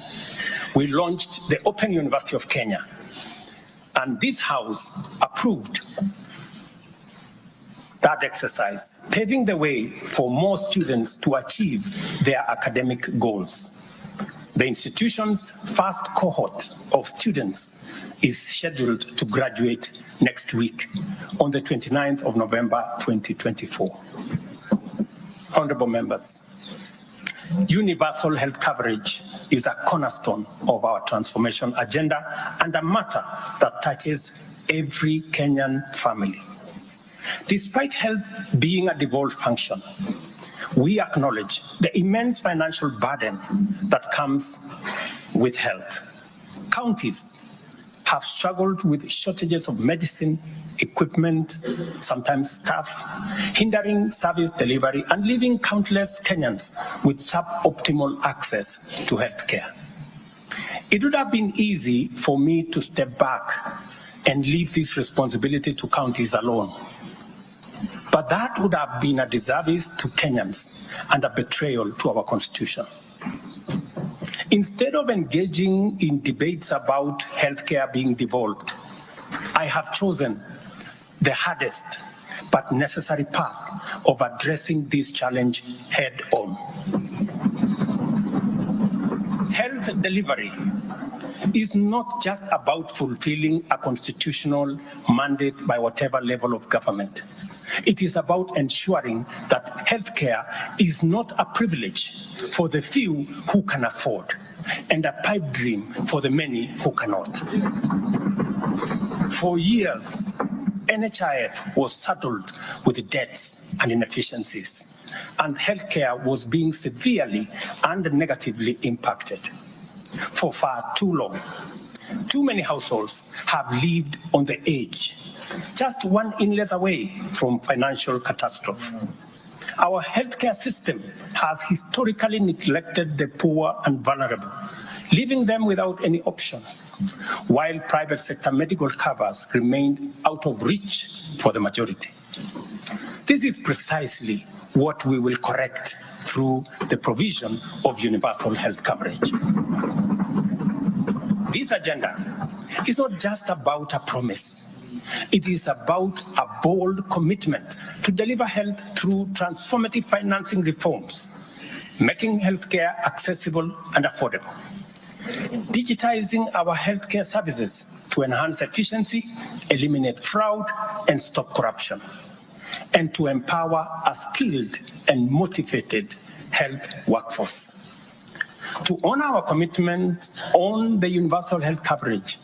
we launched the Open University of Kenya, and this House approved that exercise, paving the way for more students to achieve their academic goals. The institution's first cohort of students is scheduled to graduate next week on the 29th of November 2024. Honorable members, universal health coverage is a cornerstone of our transformation agenda and a matter that touches every Kenyan family. Despite health being a devolved function, we acknowledge the immense financial burden that comes with health. Counties have struggled with shortages of medicine, equipment, sometimes staff, hindering service delivery and leaving countless Kenyans with suboptimal access to healthcare. It would have been easy for me to step back and leave this responsibility to counties alone. But that would have been a disservice to Kenyans and a betrayal to our Constitution. Instead of engaging in debates about healthcare being devolved, I have chosen the hardest but necessary path of addressing this challenge head on. Health delivery is not just about fulfilling a constitutional mandate by whatever level of government. It is about ensuring that healthcare is not a privilege for the few who can afford and a pipe dream for the many who cannot. For years, NHIF was saddled with debts and inefficiencies, and healthcare was being severely and negatively impacted. For far too long, too many households have lived on the edge, just one illness away from financial catastrophe. Our healthcare system has historically neglected the poor and vulnerable, leaving them without any option, while private sector medical covers remained out of reach for the majority. This is precisely what we will correct through the provision of universal health coverage. This agenda is not just about a promise. It is about a bold commitment to deliver health through transformative financing reforms, making healthcare accessible and affordable, digitizing our healthcare services to enhance efficiency, eliminate fraud, and stop corruption, and to empower a skilled and motivated health workforce. To honor our commitment on the universal health coverage,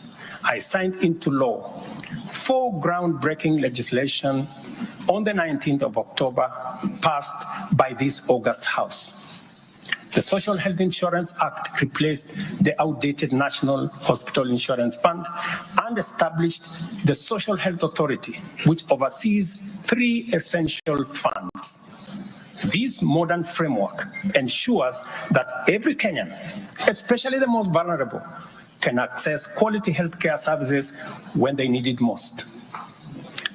I signed into law 4 groundbreaking legislation on the 19th of October, passed by this August House. The Social Health Insurance Act replaced the outdated National Hospital Insurance Fund and established the Social Health Authority, which oversees 3 essential funds. This modern framework ensures that every Kenyan, especially the most vulnerable, can access quality healthcare services when they need it most.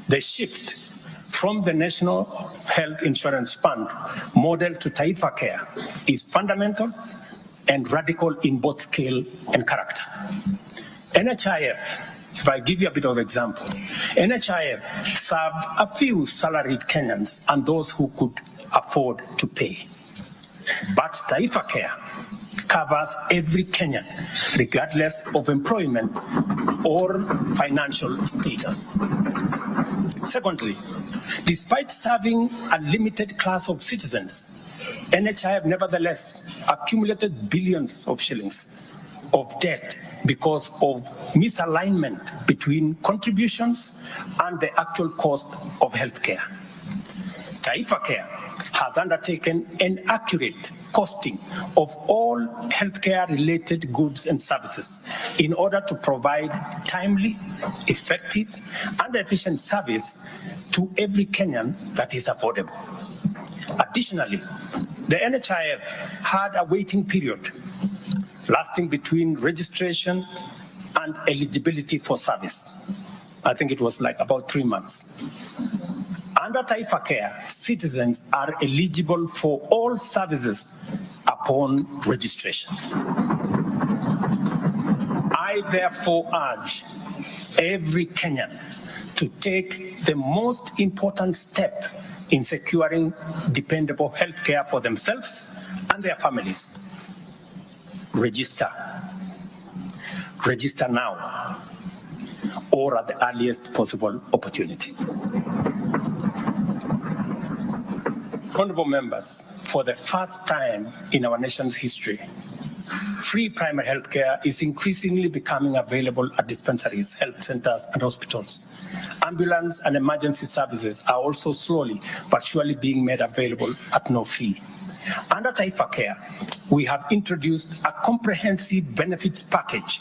The shift from the National Health Insurance Fund model to Taifa Care is fundamental and radical in both scale and character. NHIF, if I give you a bit of example, NHIF served a few salaried Kenyans and those who could afford to pay. But Taifa Care covers every Kenyan, regardless of employment or financial status. Secondly, despite serving a limited class of citizens, NHIF nevertheless accumulated billions of shillings of debt because of misalignment between contributions and the actual cost of healthcare. Taifa Care has undertaken an accurate costing of all healthcare-related goods and services in order to provide timely, effective, and efficient service to every Kenyan that is affordable. Additionally, the NHIF had a waiting period lasting between registration and eligibility for service. I think it was like about 3 months. Under Taifa Care, citizens are eligible for all services upon registration. I therefore urge every Kenyan to take the most important step in securing dependable health care for themselves and their families. Register. Register now or at the earliest possible opportunity. Honorable members, for the first time in our nation's history, free primary health care is increasingly becoming available at dispensaries, health centers, and hospitals. Ambulance and emergency services are also slowly but surely being made available at no fee. Under Taifa Care, we have introduced a comprehensive benefits package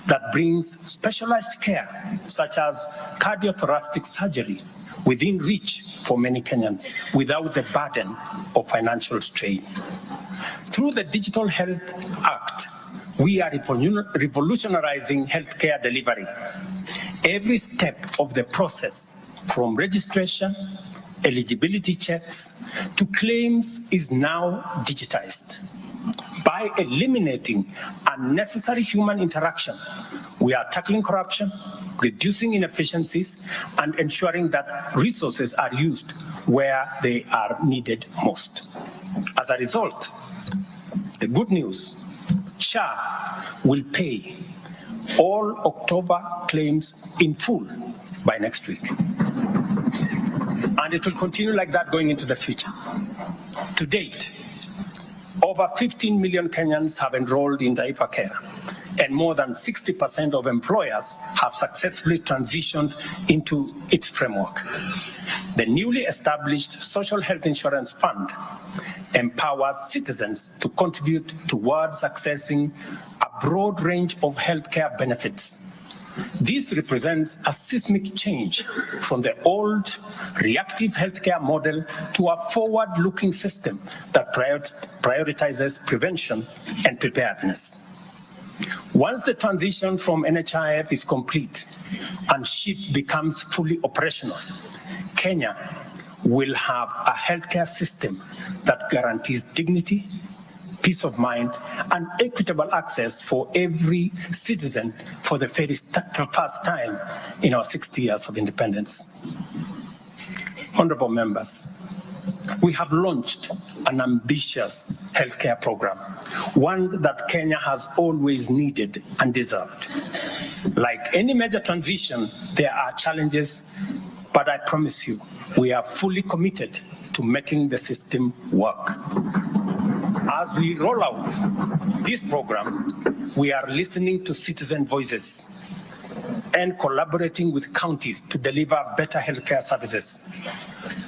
that brings specialized care, such as cardiothoracic surgery, within reach for many Kenyans without the burden of financial strain. Through the Digital Health Act, we are revolutionizing healthcare delivery. Every step of the process, from registration, eligibility checks, to claims is now digitized. By eliminating unnecessary human interaction, we are tackling corruption, reducing inefficiencies, and ensuring that resources are used where they are needed most. As a result, the good news, SHA will pay all October claims in full by next week. And it will continue like that going into the future. To date, over 15 million Kenyans have enrolled in Taifa Care, and more than 60% of employers have successfully transitioned into its framework. The newly established Social Health Insurance Fund empowers citizens to contribute towards accessing a broad range of healthcare benefits. This represents a seismic change from the old reactive healthcare model to a forward-looking system that prioritizes prevention and preparedness. Once the transition from NHIF is complete and SHIP becomes fully operational, Kenya will have a healthcare system that guarantees dignity, peace of mind, and equitable access for every citizen for the very first time in our 60 years of independence. Honorable members, we have launched an ambitious healthcare program, one that Kenya has always needed and deserved. Like any major transition, there are challenges, but I promise you, we are fully committed to making the system work. As we roll out this program, we are listening to citizen voices and collaborating with counties to deliver better healthcare services.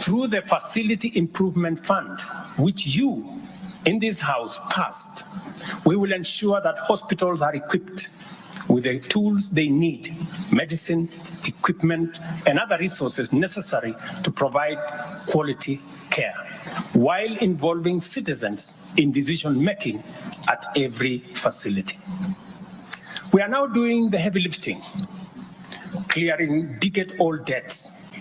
Through the Facility Improvement Fund, which you in this House passed, we will ensure that hospitals are equipped with the tools they need, medicine, equipment, and other resources necessary to provide quality care, while involving citizens in decision-making at every facility. We are now doing the heavy lifting, clearing decade-old debts,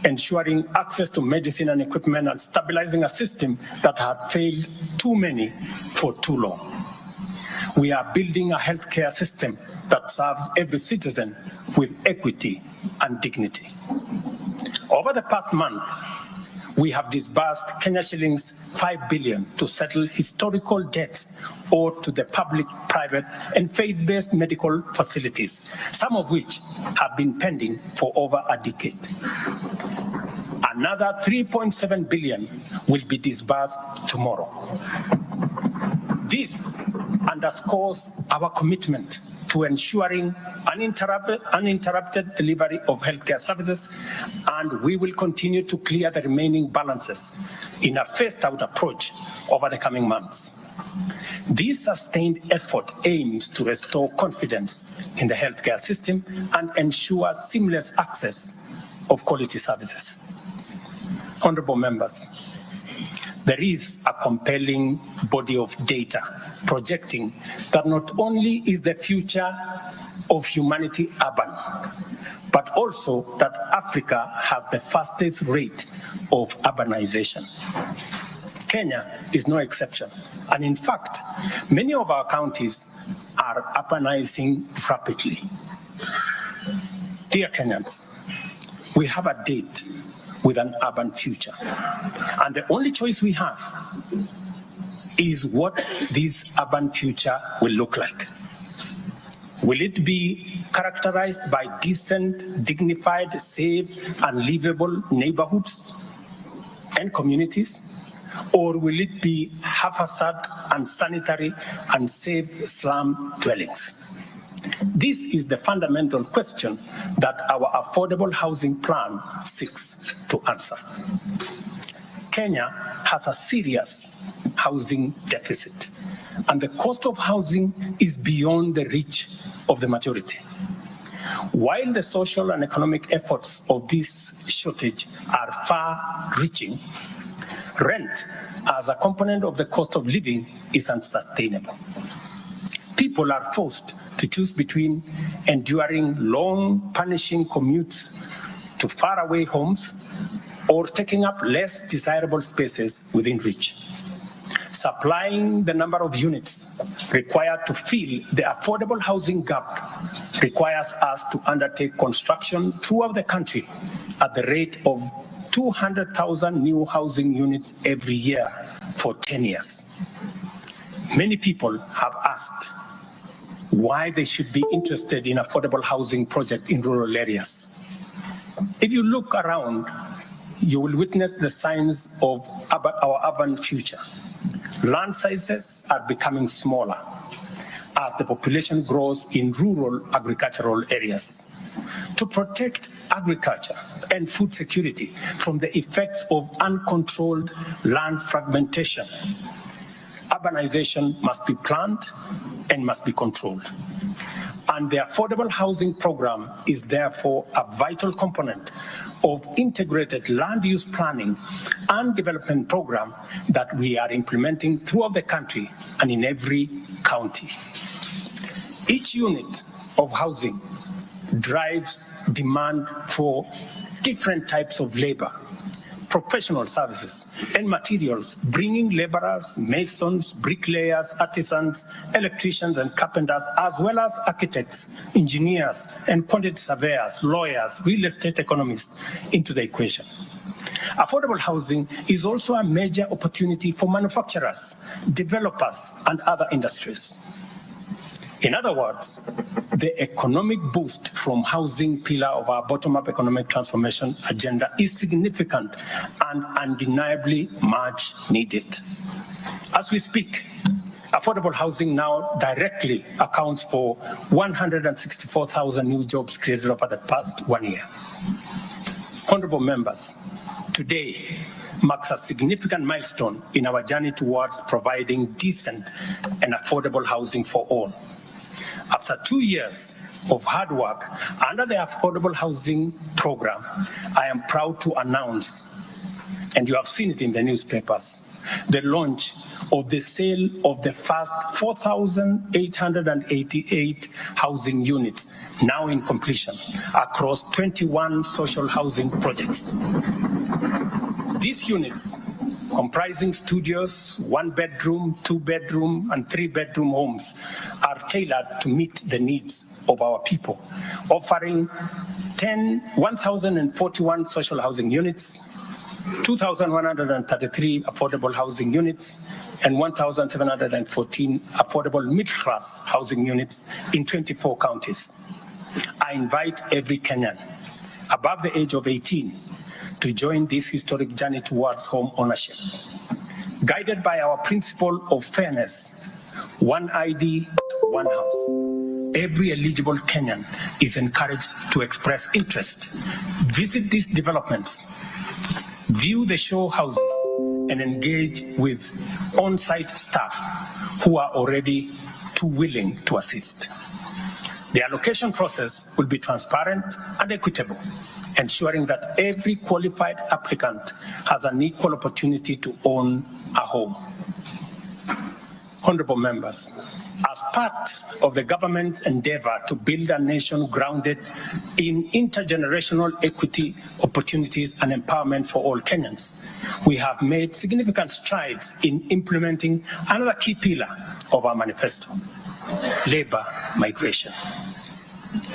ensuring access to medicine and equipment, and stabilizing a system that had failed too many for too long. We are building a healthcare system that serves every citizen with equity and dignity. Over the past month, we have disbursed Kenya shillings 5 billion to settle historical debts owed to the public, private, and faith-based medical facilities, some of which have been pending for over a decade. Another 3.7 billion will be disbursed tomorrow. This underscores our commitment to ensuring uninterrupted delivery of healthcare services, and we will continue to clear the remaining balances in a phased-out approach over the coming months. This sustained effort aims to restore confidence in the healthcare system and ensure seamless access of quality services. Honorable members, there is a compelling body of data projecting that not only is the future of humanity urban, but also that Africa has the fastest rate of urbanization. Kenya is no exception, and in fact, many of our counties are urbanizing rapidly. Dear Kenyans, we have a date with an urban future, and the only choice we have is what this urban future will look like. Will it be characterized by decent, dignified, safe, and livable neighborhoods and communities? Or will it be haphazard, unsanitary, unsafe slum dwellings? This is the fundamental question that our affordable housing plan seeks to answer. Kenya has a serious housing deficit, and the cost of housing is beyond the reach of the majority. While the social and economic efforts of this shortage are far-reaching, rent as a component of the cost of living is unsustainable. People are forced to choose between enduring long, punishing commutes to faraway homes or taking up less desirable spaces within reach. Supplying the number of units required to fill the affordable housing gap requires us to undertake construction throughout the country at the rate of 200,000 new housing units every year for 10 years. Many people have asked why they should be interested in affordable housing project in rural areas. If you look around, you will witness the signs of our urban future. Land sizes are becoming smaller as the population grows in rural agricultural areas. To protect agriculture and food security from the effects of uncontrolled land fragmentation, urbanization must be planned and must be controlled. And the affordable housing program is therefore a vital component of integrated land use planning and development program that we are implementing throughout the country and in every county. Each unit of housing drives demand for different types of labor, professional services, and materials, bringing laborers, masons, bricklayers, artisans, electricians, and carpenters, as well as architects, engineers, and quantity surveyors, lawyers, real estate economists into the equation. Affordable housing is also a major opportunity for manufacturers, developers, and other industries. In other words, the economic boost from housing pillar of our bottom-up economic transformation agenda is significant and undeniably much needed. As we speak, affordable housing now directly accounts for 164,000 new jobs created over the past 1 year. Honorable members, today marks a significant milestone in our journey towards providing decent and affordable housing for all. After 2 years of hard work under the Affordable Housing Program, I am proud to announce, and you have seen it in the newspapers, the launch of the sale of the first 4,888 housing units, now in completion, across 21 social housing projects. These units, comprising studios, 1-bedroom, 2-bedroom, and 3-bedroom homes, are tailored to meet the needs of our people, offering 1,041 social housing units, 2,133 affordable housing units, and 1,714 affordable middle-class housing units in 24 counties. I invite every Kenyan above the age of 18 to join this historic journey towards home ownership. Guided by our principle of fairness, one ID, one house, every eligible Kenyan is encouraged to express interest. Visit these developments, view the show houses, and engage with on-site staff who are already too willing to assist. The allocation process will be transparent and equitable, ensuring that every qualified applicant has an equal opportunity to own a home. Honorable members, as part of the government's endeavor to build a nation grounded in intergenerational equity, opportunities, and empowerment for all Kenyans, we have made significant strides in implementing another key pillar of our manifesto, labor migration.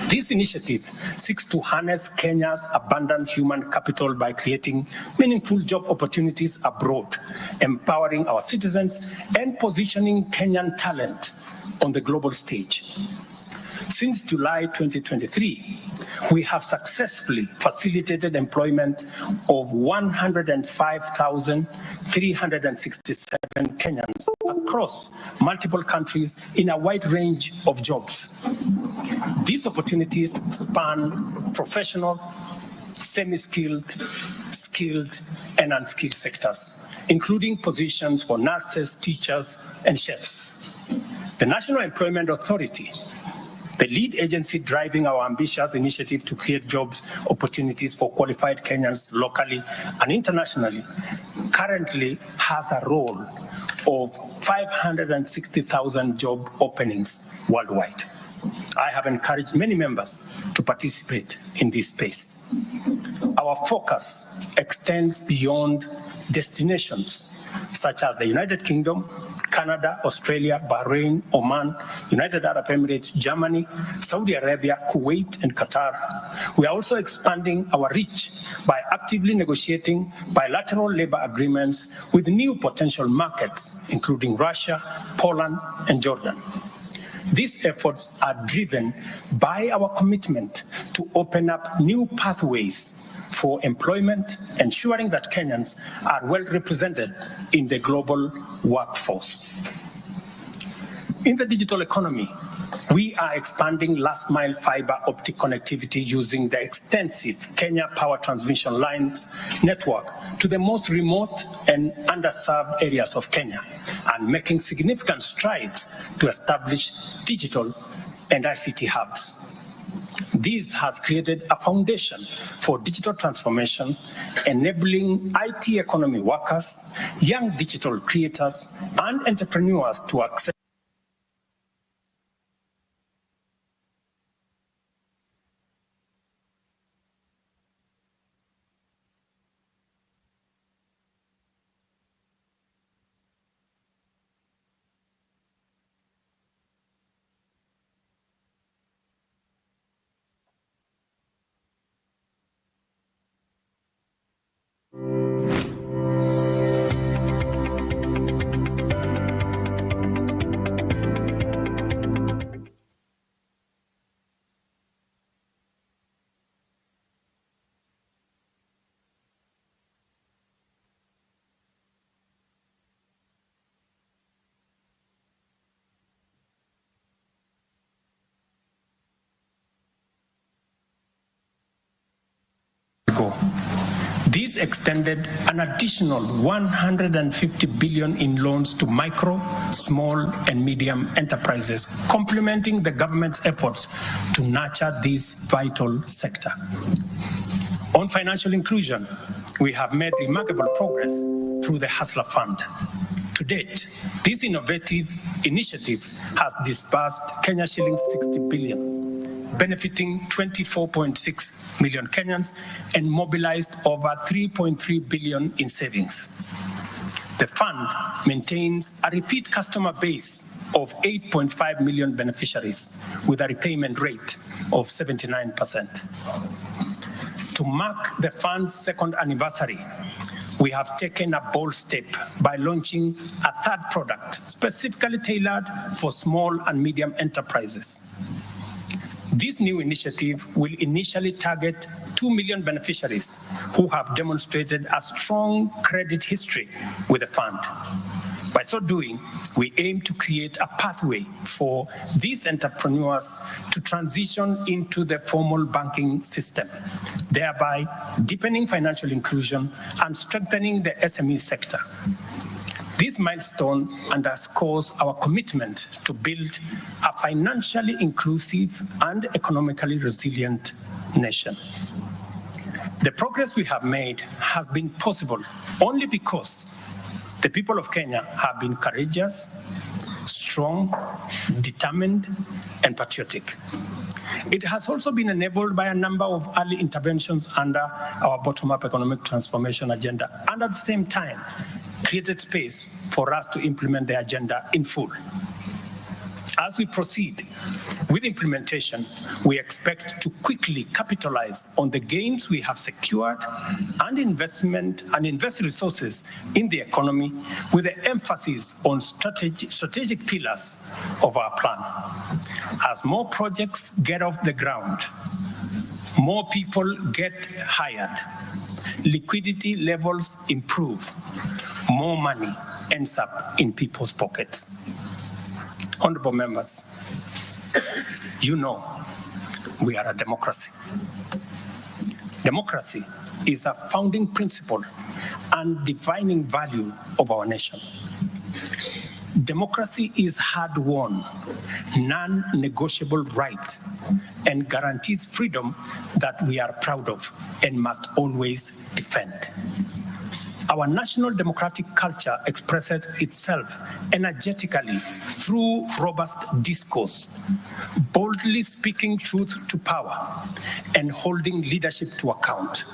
This initiative seeks to harness Kenya's abundant human capital by creating meaningful job opportunities abroad, empowering our citizens, and positioning Kenyan talent on the global stage. Since July 2023, we have successfully facilitated employment of 105,367 Kenyans across multiple countries in a wide range of jobs. These opportunities span professional, semi-skilled, skilled, and unskilled sectors, including positions for nurses, teachers, and chefs. The National Employment Authority, the lead agency driving our ambitious initiative to create jobs opportunities for qualified Kenyans locally and internationally, currently has a role of 560,000 job openings worldwide. I have encouraged many members to participate in this space. Our focus extends beyond destinations such as the United Kingdom, Canada, Australia, Bahrain, Oman, United Arab Emirates, Germany, Saudi Arabia, Kuwait, and Qatar. We are also expanding our reach by actively negotiating bilateral labor agreements with new potential markets, including Russia, Poland, and Jordan. These efforts are driven by our commitment to open up new pathways for employment, ensuring that Kenyans are well represented in the global workforce. In the digital economy, we are expanding last-mile fiber optic connectivity using the extensive Kenya Power Transmission Lines network to the most remote and underserved areas of Kenya, and making significant strides to establish digital and ICT hubs. This has created a foundation for digital transformation, enabling IT economy workers, young digital creators, and entrepreneurs to access ago. This extended an additional 150 billion in loans to micro, small, and medium enterprises, complementing the government's efforts to nurture this vital sector. On financial inclusion, we have made remarkable progress through the Hustler Fund. To date, this innovative initiative has disbursed Kenya shillings 60 billion, benefiting 24.6 million Kenyans and mobilized over 3.3 billion in savings. The fund maintains a repeat customer base of 8.5 million beneficiaries with a repayment rate of 79%. To mark the fund's second anniversary, we have taken a bold step by launching a third product specifically tailored for small and medium enterprises. This new initiative will initially target 2 million beneficiaries who have demonstrated a strong credit history with the fund. By so doing, we aim to create a pathway for these entrepreneurs to transition into the formal banking system, thereby deepening financial inclusion and strengthening the SME sector. This milestone underscores our commitment to build a financially inclusive and economically resilient nation. The progress we have made has been possible only because the people of Kenya have been courageous, strong, determined, and patriotic. It has also been enabled by a number of early interventions under our bottom-up economic transformation agenda, and at the same time, created space for us to implement the agenda in full. As we proceed with implementation, we expect to quickly capitalize on the gains we have secured and invest resources in the economy with the emphasis on strategic pillars of our plan. As more projects get off the ground, more people get hired, liquidity levels improve, more money ends up in people's pockets. Honorable members, you know we are a democracy. Democracy is a founding principle and defining value of our nation. Democracy is hard-won, non-negotiable right, and guarantees freedom that we are proud of and must always defend. Our national democratic culture expresses itself energetically through robust discourse, boldly speaking truth to power, and holding leadership to account.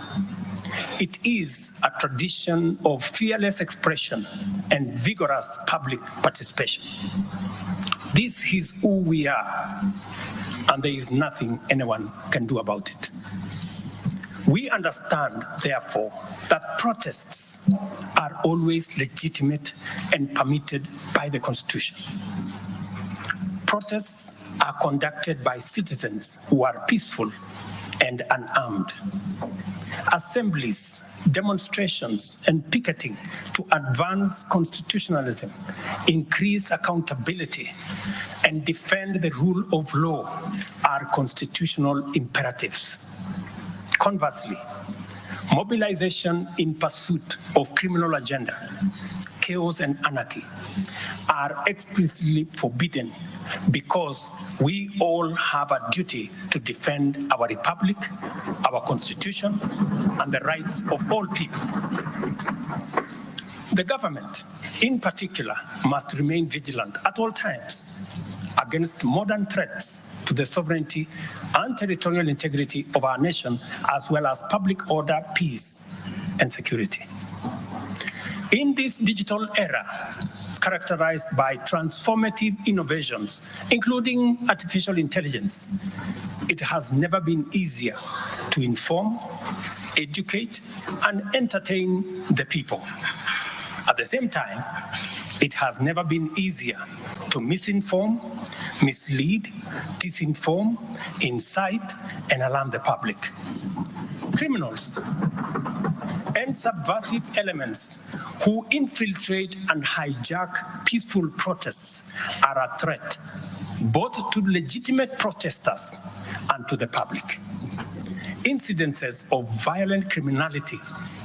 It is a tradition of fearless expression and vigorous public participation. This is who we are, and there is nothing anyone can do about it. We understand, therefore, that protests are always legitimate and permitted by the Constitution. Protests are conducted by citizens who are peaceful and unarmed. Assemblies, demonstrations, and picketing to advance constitutionalism, increase accountability, and defend the rule of law are constitutional imperatives. Conversely, mobilization in pursuit of criminal agenda, chaos and anarchy are explicitly forbidden because we all have a duty to defend our republic, our constitution, and the rights of all people. The government, in particular, must remain vigilant at all times against modern threats to the sovereignty and territorial integrity of our nation, as well as public order, peace, and security. In this digital era, characterized by transformative innovations, including artificial intelligence, it has never been easier to inform, educate, and entertain the people. At the same time, it has never been easier to misinform, mislead, disinform, incite, and alarm the public. Criminals and subversive elements who infiltrate and hijack peaceful protests are a threat both to legitimate protesters and to the public. incidences of violent criminality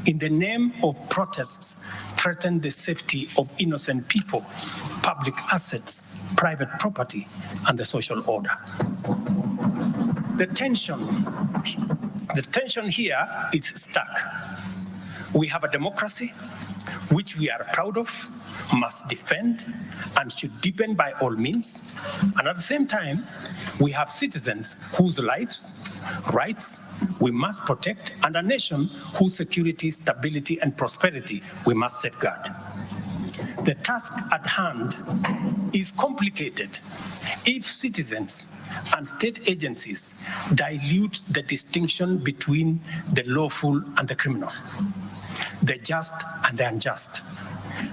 in the name of protests threaten the safety of innocent people, public assets, private property, and the social order. The tension here is stark. We have a democracy which we are proud of, must defend, and should deepen by all means. And at the same time, we have citizens whose lives, rights we must protect, and a nation whose security, stability, and prosperity we must safeguard. The task at hand is complicated if citizens and state agencies dilute the distinction between the lawful and the criminal, the just and the unjust,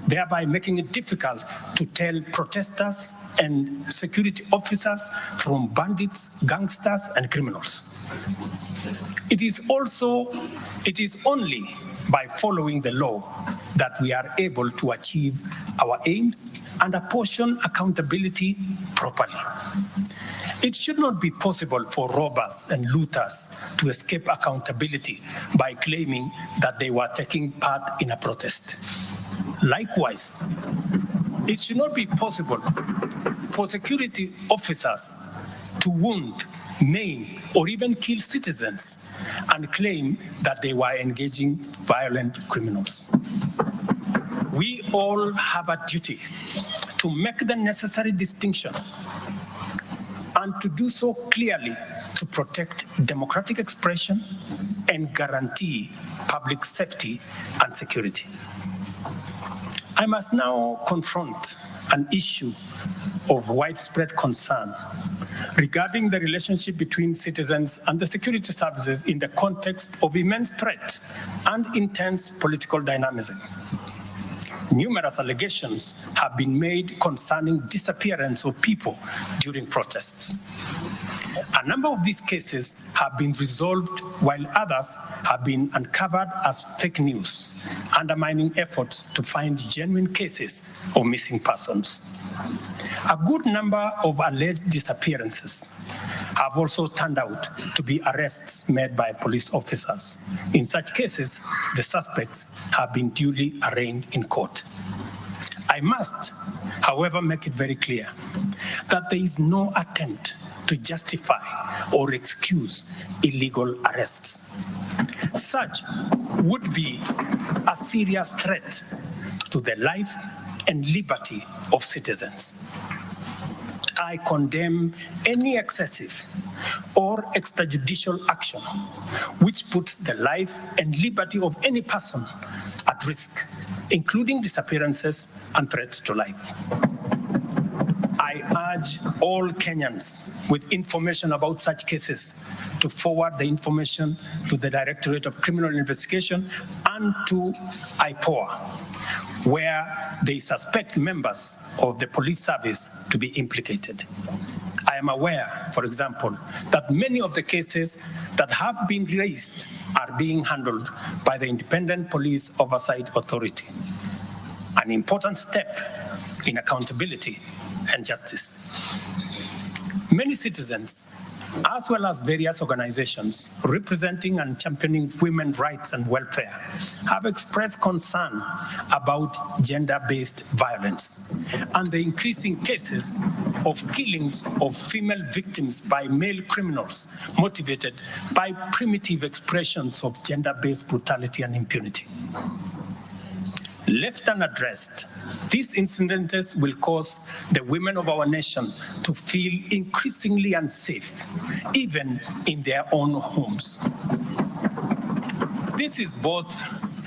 thereby making it difficult to tell protesters and security officers from bandits, gangsters, and criminals. It is only by following the law that we are able to achieve our aims and apportion accountability properly. It should not be possible for robbers and looters to escape accountability by claiming that they were taking part in a protest. Likewise, it should not be possible for security officers to wound, maim, or even kill citizens and claim that they were engaging violent criminals. We all have a duty to make the necessary distinction and to do so clearly to protect democratic expression and guarantee public safety and security. I must now confront an issue of widespread concern regarding the relationship between citizens and the security services in the context of immense threat and intense political dynamism. Numerous allegations have been made concerning disappearance of people during protests. A number of these cases have been resolved, while others have been uncovered as fake news, undermining efforts to find genuine cases of missing persons. A good number of alleged disappearances have also turned out to be arrests made by police officers. In such cases, the suspects have been duly arraigned in court. I must, however, make it very clear that there is no attempt to justify or excuse illegal arrests. Such would be a serious threat to the life and liberty of citizens. I condemn any excessive or extrajudicial action which puts the life and liberty of any person at risk, including disappearances and threats to life. I urge all Kenyans with information about such cases to forward the information to the Directorate of Criminal Investigation and to IPOA, where they suspect members of the police service to be implicated. I am aware, for example, that many of the cases that have been raised are being handled by the Independent Police Oversight Authority, an important step in accountability and justice. Many citizens, as well as various organizations representing and championing women's rights and welfare, have expressed concern about gender-based violence and the increasing cases of killings of female victims by male criminals motivated by primitive expressions of gender-based brutality and impunity. Left unaddressed, these incidents will cause the women of our nation to feel increasingly unsafe, even in their own homes. This is both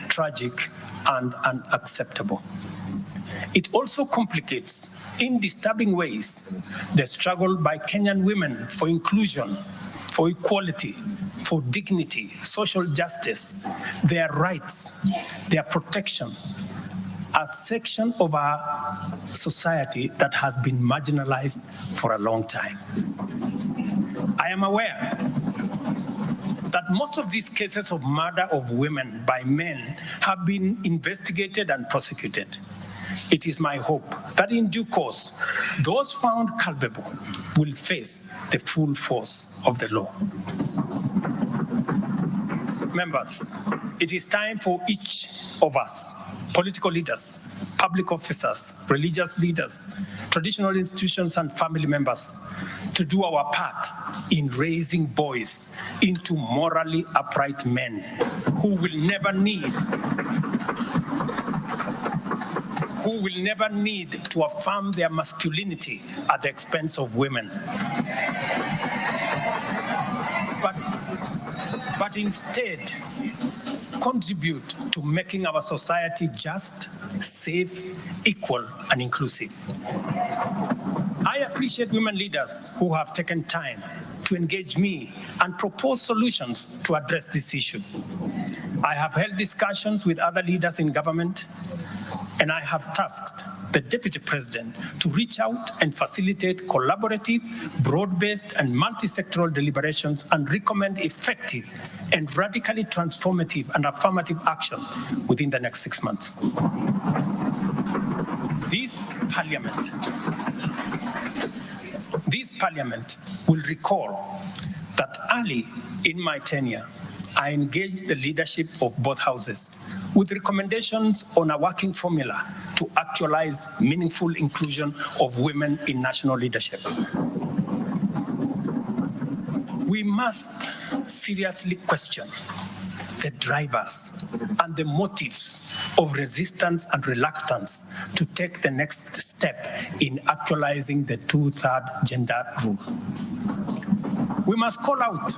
tragic and unacceptable. It also complicates, in disturbing ways, the struggle by Kenyan women for inclusion, for equality, for dignity, social justice, their rights, their protection, a section of our society that has been marginalized for a long time. I am aware that most of these cases of murder of women by men have been investigated and prosecuted. It is my hope that in due course, those found culpable will face the full force of the law. members, it is time for each of us, political leaders, public officers, religious leaders, traditional institutions, and family members, to do our part in raising boys into morally upright men who will never need to affirm their masculinity at the expense of women. But instead, contribute to making our society just, safe, equal, and inclusive. I appreciate women leaders who have taken time to engage me and propose solutions to address this issue. I have held discussions with other leaders in government, and I have tasked the Deputy President to reach out and facilitate collaborative, broad-based, and multi-sectoral deliberations and recommend effective and radically transformative and affirmative action within the next 6 months. This Parliament will recall that early in my tenure, I engaged the leadership of both houses with recommendations on a working formula to actualize meaningful inclusion of women in national leadership. We must seriously question the drivers and the motives of resistance and reluctance to take the next step in actualizing the 2/3 gender rule. We must call out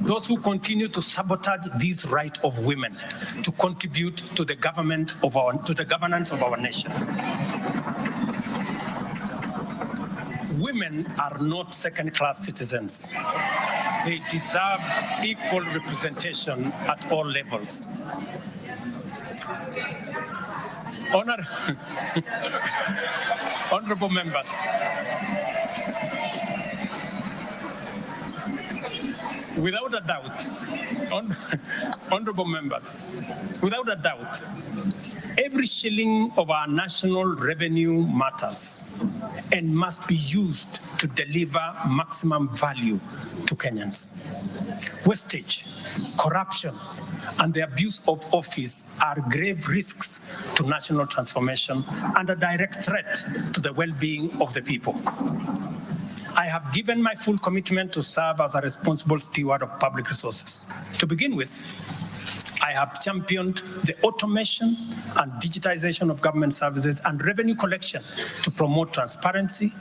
those who continue to sabotage this right of women to contribute to the governance of our nation. Women are not second-class citizens. They deserve equal representation at all levels. Honorable members, without a doubt, honorable members, without a doubt, every shilling of our national revenue matters and must be used to deliver maximum value to Kenyans. Wastage, corruption, and the abuse of office are grave risks to national transformation and a direct threat to the well-being of the people. I have given my full commitment to serve as a responsible steward of public resources. To begin with, I have championed the automation and digitization of government services and revenue collection to promote transparency,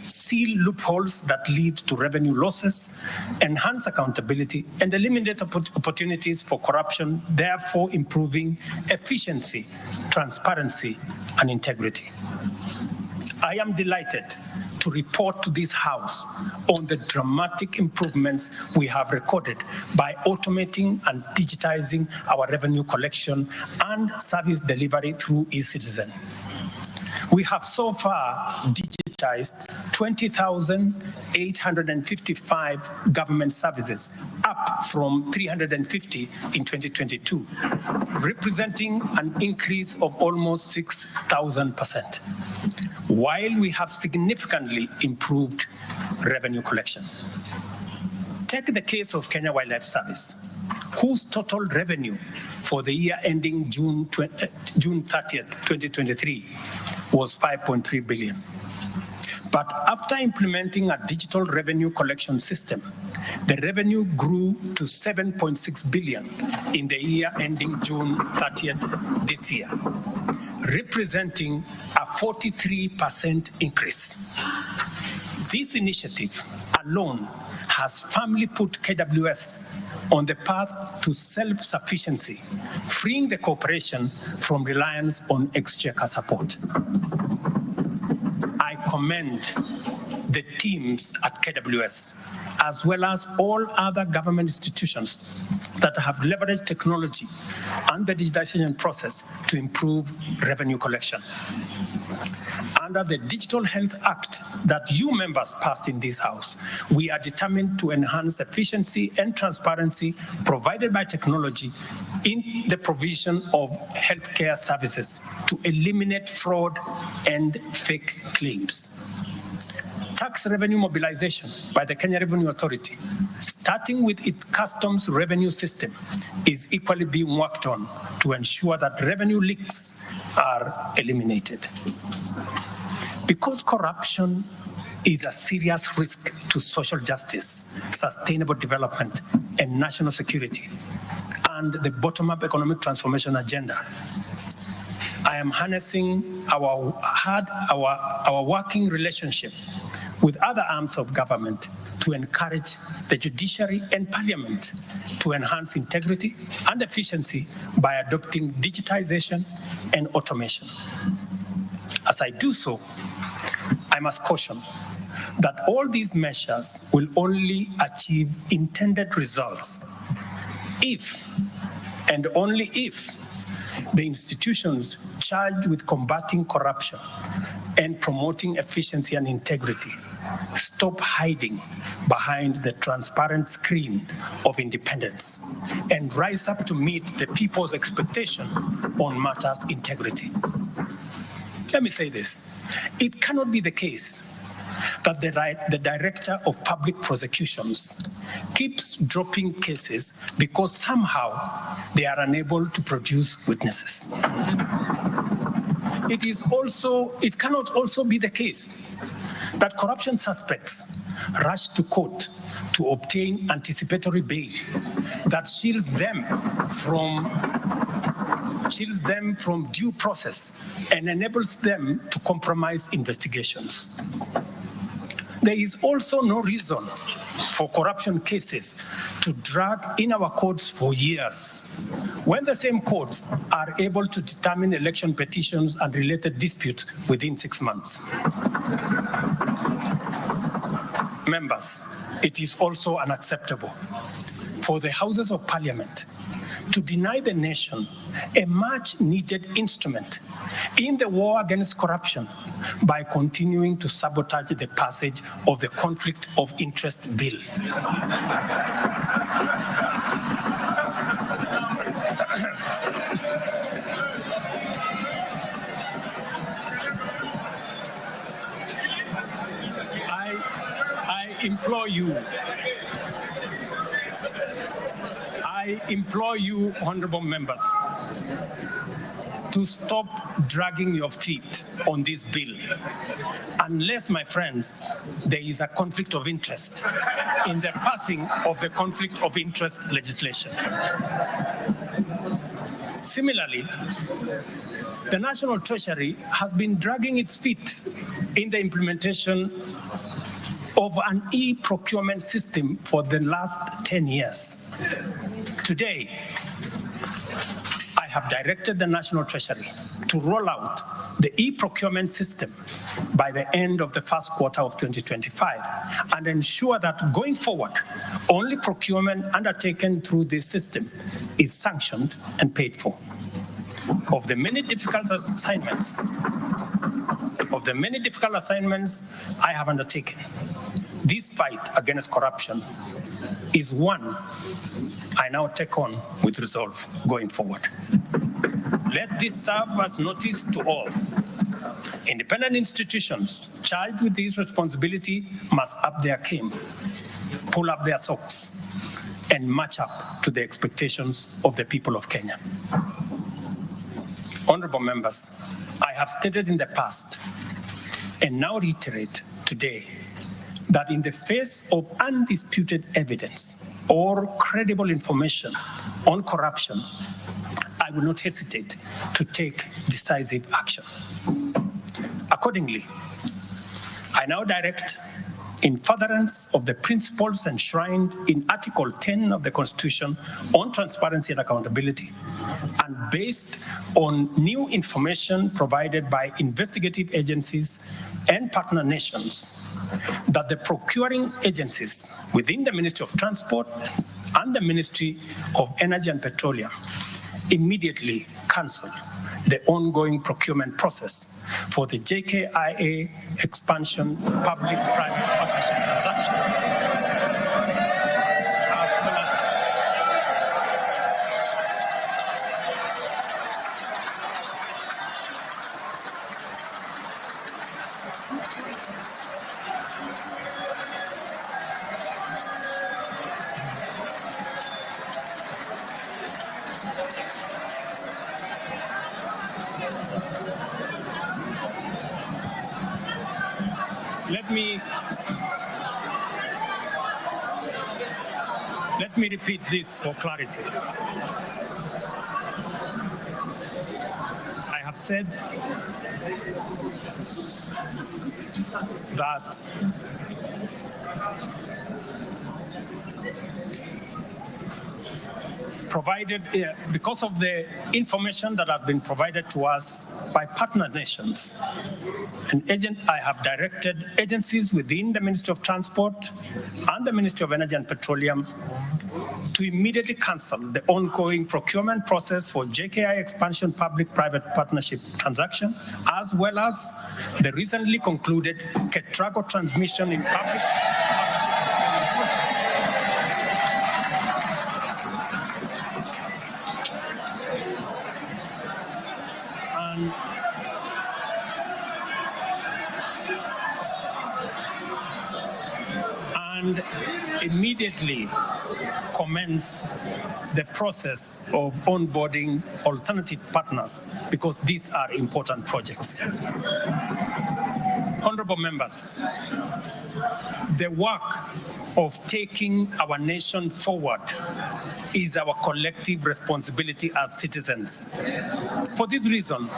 seal loopholes that lead to revenue losses, enhance accountability, and eliminate opportunities for corruption, therefore improving efficiency, transparency, and integrity. I am delighted to report to this House on the dramatic improvements we have recorded by automating and digitizing our revenue collection and service delivery through eCitizen. We have so far digitized 20,855 government services, up from 350 in 2022, representing an increase of almost 6,000%, while we have significantly improved revenue collection. Take the case of Kenya Wildlife Service, whose total revenue for the year ending June 30th, 2023 was 5.3 billion. But after implementing a digital revenue collection system, the revenue grew to 7.6 billion in the year ending June 30th this year, representing a 43% increase. This initiative alone has firmly put KWS on the path to self-sufficiency, freeing the corporation from reliance on exchequer support. I commend the teams at KWS, as well as all other government institutions that have leveraged technology and the digitization process to improve revenue collection. Under the Digital Health Act that you members passed in this House, we are determined to enhance efficiency and transparency provided by technology in the provision of healthcare services to eliminate fraud and fake claims. Tax revenue mobilization by the Kenya Revenue Authority starting with its customs revenue system, is equally being worked on to ensure that revenue leaks are eliminated. Because corruption is a serious risk to social justice, sustainable development, and national security, and the bottom-up economic transformation agenda, I am harnessing our working relationship with other arms of government to encourage the judiciary and parliament to enhance integrity and efficiency by adopting digitization and automation. As I do so, I must caution that all these measures will only achieve intended results if, and only if, the institutions charged with combating corruption and promoting efficiency and integrity stop hiding behind the transparent screen of independence and rise up to meet the people's expectation on matters integrity. Let me say this. It cannot be the case that the Director of Public Prosecutions keeps dropping cases because somehow they are unable to produce witnesses. It cannot also be the case that corruption suspects rush to court to obtain anticipatory bail that shields them from due process and enables them to compromise investigations. There is also no reason for corruption cases to drag in our courts for years, when the same courts are able to determine election petitions and related disputes within 6 months. Members, it is also unacceptable for the Houses of Parliament to deny the nation a much-needed instrument in the war against corruption by continuing to sabotage the passage of the Conflict of Interest Bill. I implore you, honorable members, to stop dragging your feet on this bill, unless, my friends, there is a conflict of interest in the passing of the conflict of interest legislation. Similarly, the National Treasury has been dragging its feet in the implementation of an e-procurement system for the last 10 years. Today, I have directed the National Treasury to roll out the e-procurement system by the end of the first quarter of 2025 and ensure that going forward, only procurement undertaken through this system is sanctioned and paid for. Of the many difficult assignments I have undertaken, this fight against corruption is one I now take on with resolve going forward. Let this serve as notice to all. Independent institutions charged with this responsibility must up their game, pull up their socks, and match up to the expectations of the people of Kenya. Honorable members, I have stated in the past and now reiterate today that in the face of undisputed evidence or credible information on corruption, I will not hesitate to take decisive action. Accordingly, I now direct, in furtherance of the principles enshrined in Article 10 of the Constitution on transparency and accountability, and based on new information provided by investigative agencies and partner nations, that the procuring agencies within the Ministry of Transport and the Ministry of Energy and Petroleum immediately cancel the ongoing procurement process for the JKIA expansion public-private partnership transaction, as well as Let me repeat this for clarity. I have said that because of the information that have been provided to us by partner nations, I have directed agencies within the Ministry of Transport and the Ministry of Energy and Petroleum to immediately cancel the ongoing procurement process for JKI expansion public-private partnership transaction, as well as the recently concluded Ketrago transmission in public and immediately commence the process of onboarding alternative partners, because these are important projects. Honorable members, the work of taking our nation forward is our collective responsibility as citizens. For this reason,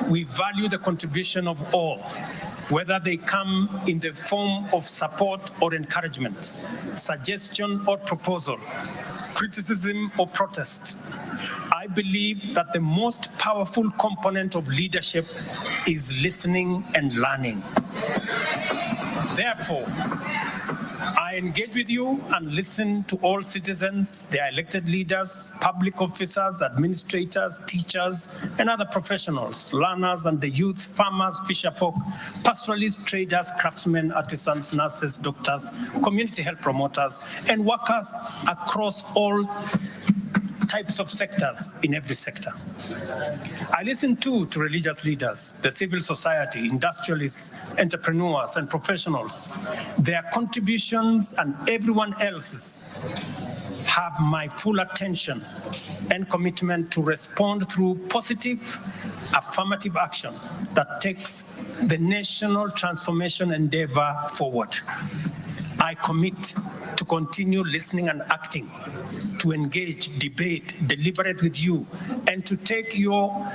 we value the contribution of all, whether they come in the form of support or encouragement, suggestion or proposal, criticism or protest. I believe that the most powerful component of leadership is listening and learning. Therefore, I engage with you and listen to all citizens, their elected leaders, public officers, administrators, teachers, and other professionals, learners and the youth, farmers, fisherfolk, pastoralists, traders, craftsmen, artisans, nurses, doctors, community health promoters, and workers across all types of sectors in every sector. I listen too to religious leaders, the civil society, industrialists, entrepreneurs, and professionals. Their contributions and everyone else's have my full attention and commitment to respond through positive, affirmative action that takes the national transformation endeavor forward. I commit to continue listening and acting, to engage, debate, deliberate with you, and to take your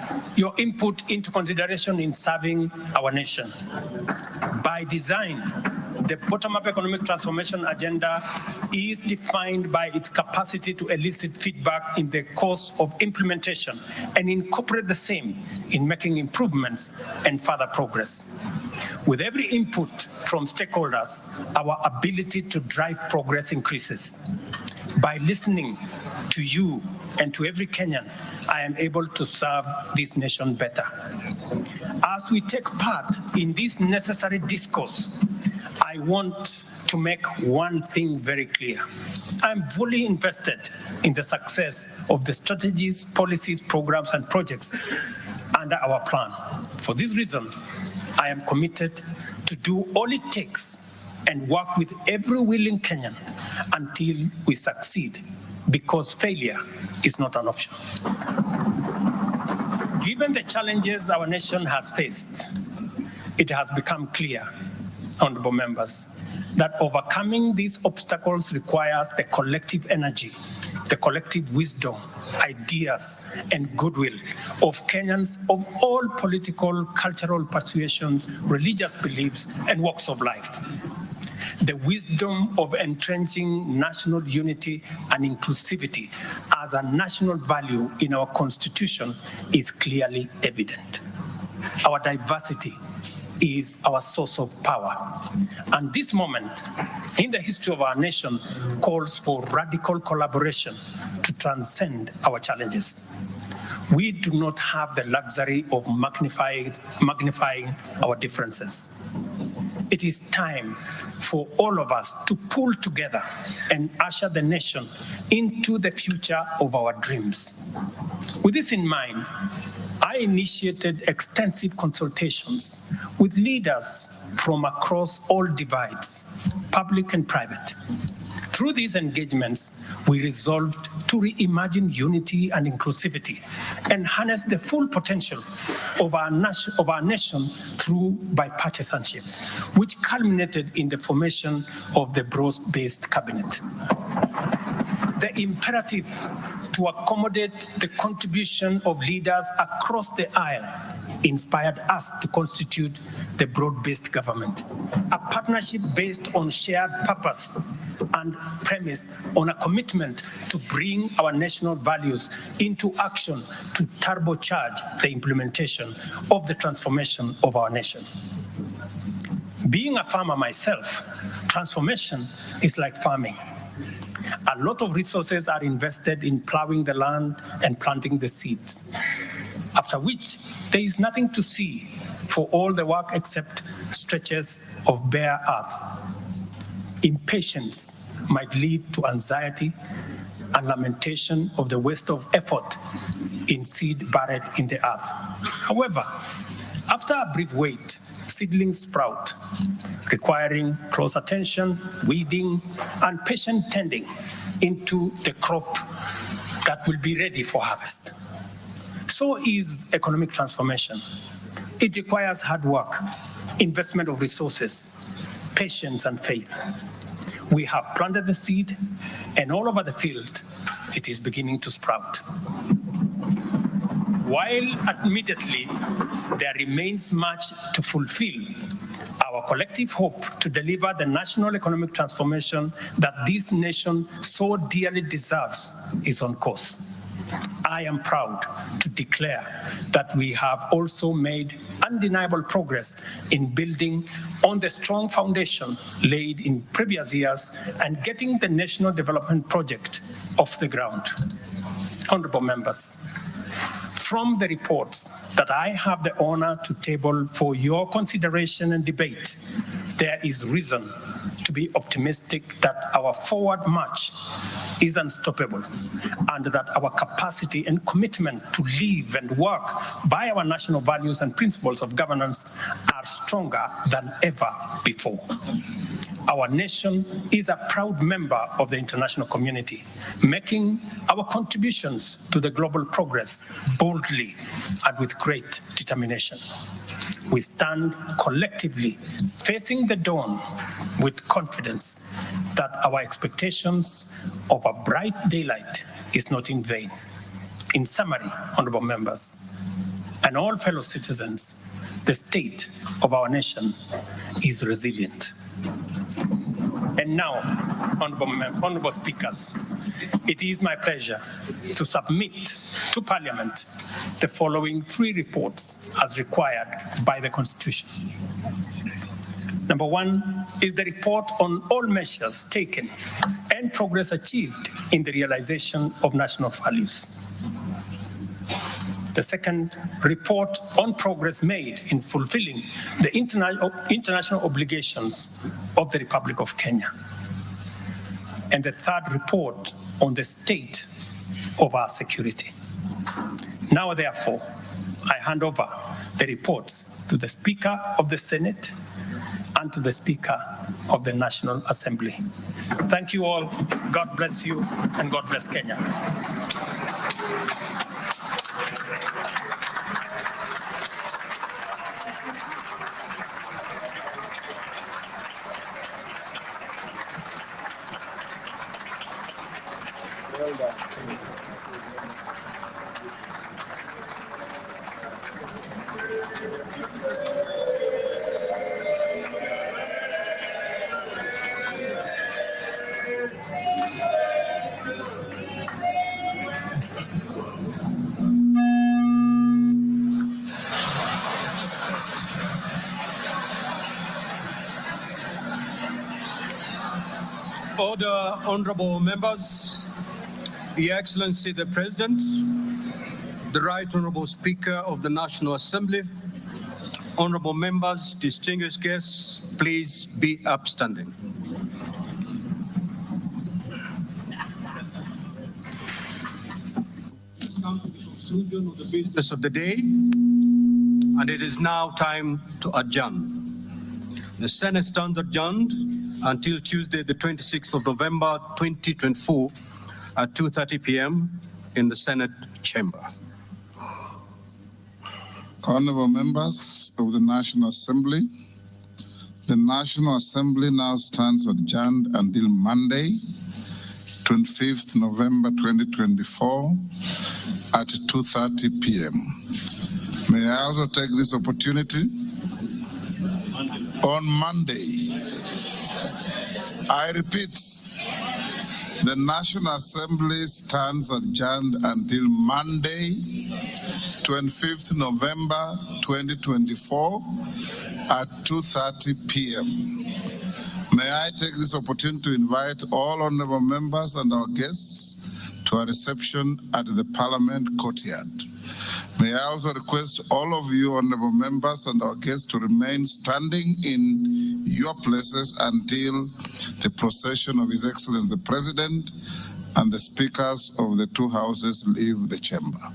input into consideration in serving our nation. By design, the bottom-up economic transformation agenda is defined by its capacity to elicit feedback in the course of implementation and incorporate the same in making improvements and further progress. With every input from stakeholders, our ability to drive progress increases. By listening to you and to every Kenyan, I am able to serve this nation better. As we take part in this necessary discourse, I want to make one thing very clear. I'm fully invested in the success of the strategies, policies, programs, and projects under our plan. For this reason, I am committed to do all it takes and work with every willing Kenyan until we succeed, because failure is not an option. Given the challenges our nation has faced, it has become clear, honorable members, that overcoming these obstacles requires the collective energy, the collective wisdom, ideas, and goodwill of Kenyans of all political, cultural persuasions, religious beliefs, and walks of life. The wisdom of entrenching national unity and inclusivity as a national value in our Constitution is clearly evident. Our diversity is our source of power. And this moment in the history of our nation calls for radical collaboration to transcend our challenges. We do not have the luxury of magnifying our differences. It is time for all of us to pull together and usher the nation into the future of our dreams. With this in mind, I initiated extensive consultations with leaders from across all divides, public and private. Through these engagements, we resolved to reimagine unity and inclusivity and harness the full potential of our nation through bipartisanship. which culminated in the formation of the broad-based cabinet. The imperative to accommodate the contribution of leaders across the aisle inspired us to constitute the broad-based government, a partnership based on shared purpose and premised on a commitment to bring our national values into action to turbocharge the implementation of the transformation of our nation. Being a farmer myself, transformation is like farming. A lot of resources are invested in plowing the land and planting the seeds, after which there is nothing to see for all the work except stretches of bare earth. Impatience might lead to anxiety and lamentation of the waste of effort in seed buried in the earth. However, after a brief wait, seedlings sprout, requiring close attention, weeding, and patient tending into the crop that will be ready for harvest. So is economic transformation. It requires hard work, investment of resources, patience, and faith. We have planted the seed, and all over the field, it is beginning to sprout. While admittedly, there remains much to fulfill, our collective hope to deliver the national economic transformation that this nation so dearly deserves is on course. I am proud to declare that we have also made undeniable progress in building on the strong foundation laid in previous years and getting the national development project off the ground. Honorable members, from the reports that I have the honor to table for your consideration and debate, there is reason to be optimistic that our forward march is unstoppable and that our capacity and commitment to live and work by our national values and principles of governance are stronger than ever before. Our nation is a proud member of the international community, making our contributions to the global progress boldly and with great determination. We stand collectively facing the dawn with confidence that our expectations of a bright daylight is not in vain. In summary, honorable members, and all fellow citizens, the state of our nation is resilient. And now, honorable speakers, it is my pleasure to submit to Parliament the following 3 reports as required by the Constitution. Number 1 is the report on all measures taken and progress achieved in the realization of national values. The second, report on progress made in fulfilling the international obligations of the Republic of Kenya. And the third, report on the state of our security. Now, therefore, I hand over the reports to the Speaker of the Senate and to the Speaker of the National Assembly. Thank you all. God bless you, and God bless Kenya. Order, honorable members, Your Excellency the President, the Right Honorable Speaker of the National Assembly, honorable members, distinguished guests, please be upstanding. Come to the conclusion of the business of the day, and it is now time to adjourn. The Senate stands adjourned until Tuesday, the 26th of November, 2024 at 2:30 p.m. in the Senate chamber. Honorable members of the National Assembly, The National Assembly now stands adjourned until Monday, 25th November 2024 at 2:30 p.m. May I also take this opportunity on Monday. I repeat, the National Assembly stands adjourned until Monday, 25th November 2024 at 2:30 p.m. May I take this opportunity to invite all honorable members and our guests to a reception at the Parliament courtyard. May I also request all of you honorable members and our guests to remain standing in your places until the procession of His Excellency the President and the speakers of the two houses leave the chamber.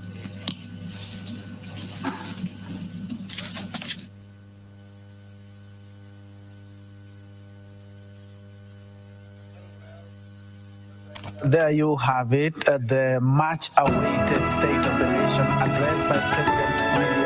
There you have it, the much-awaited State of the Nation address by President William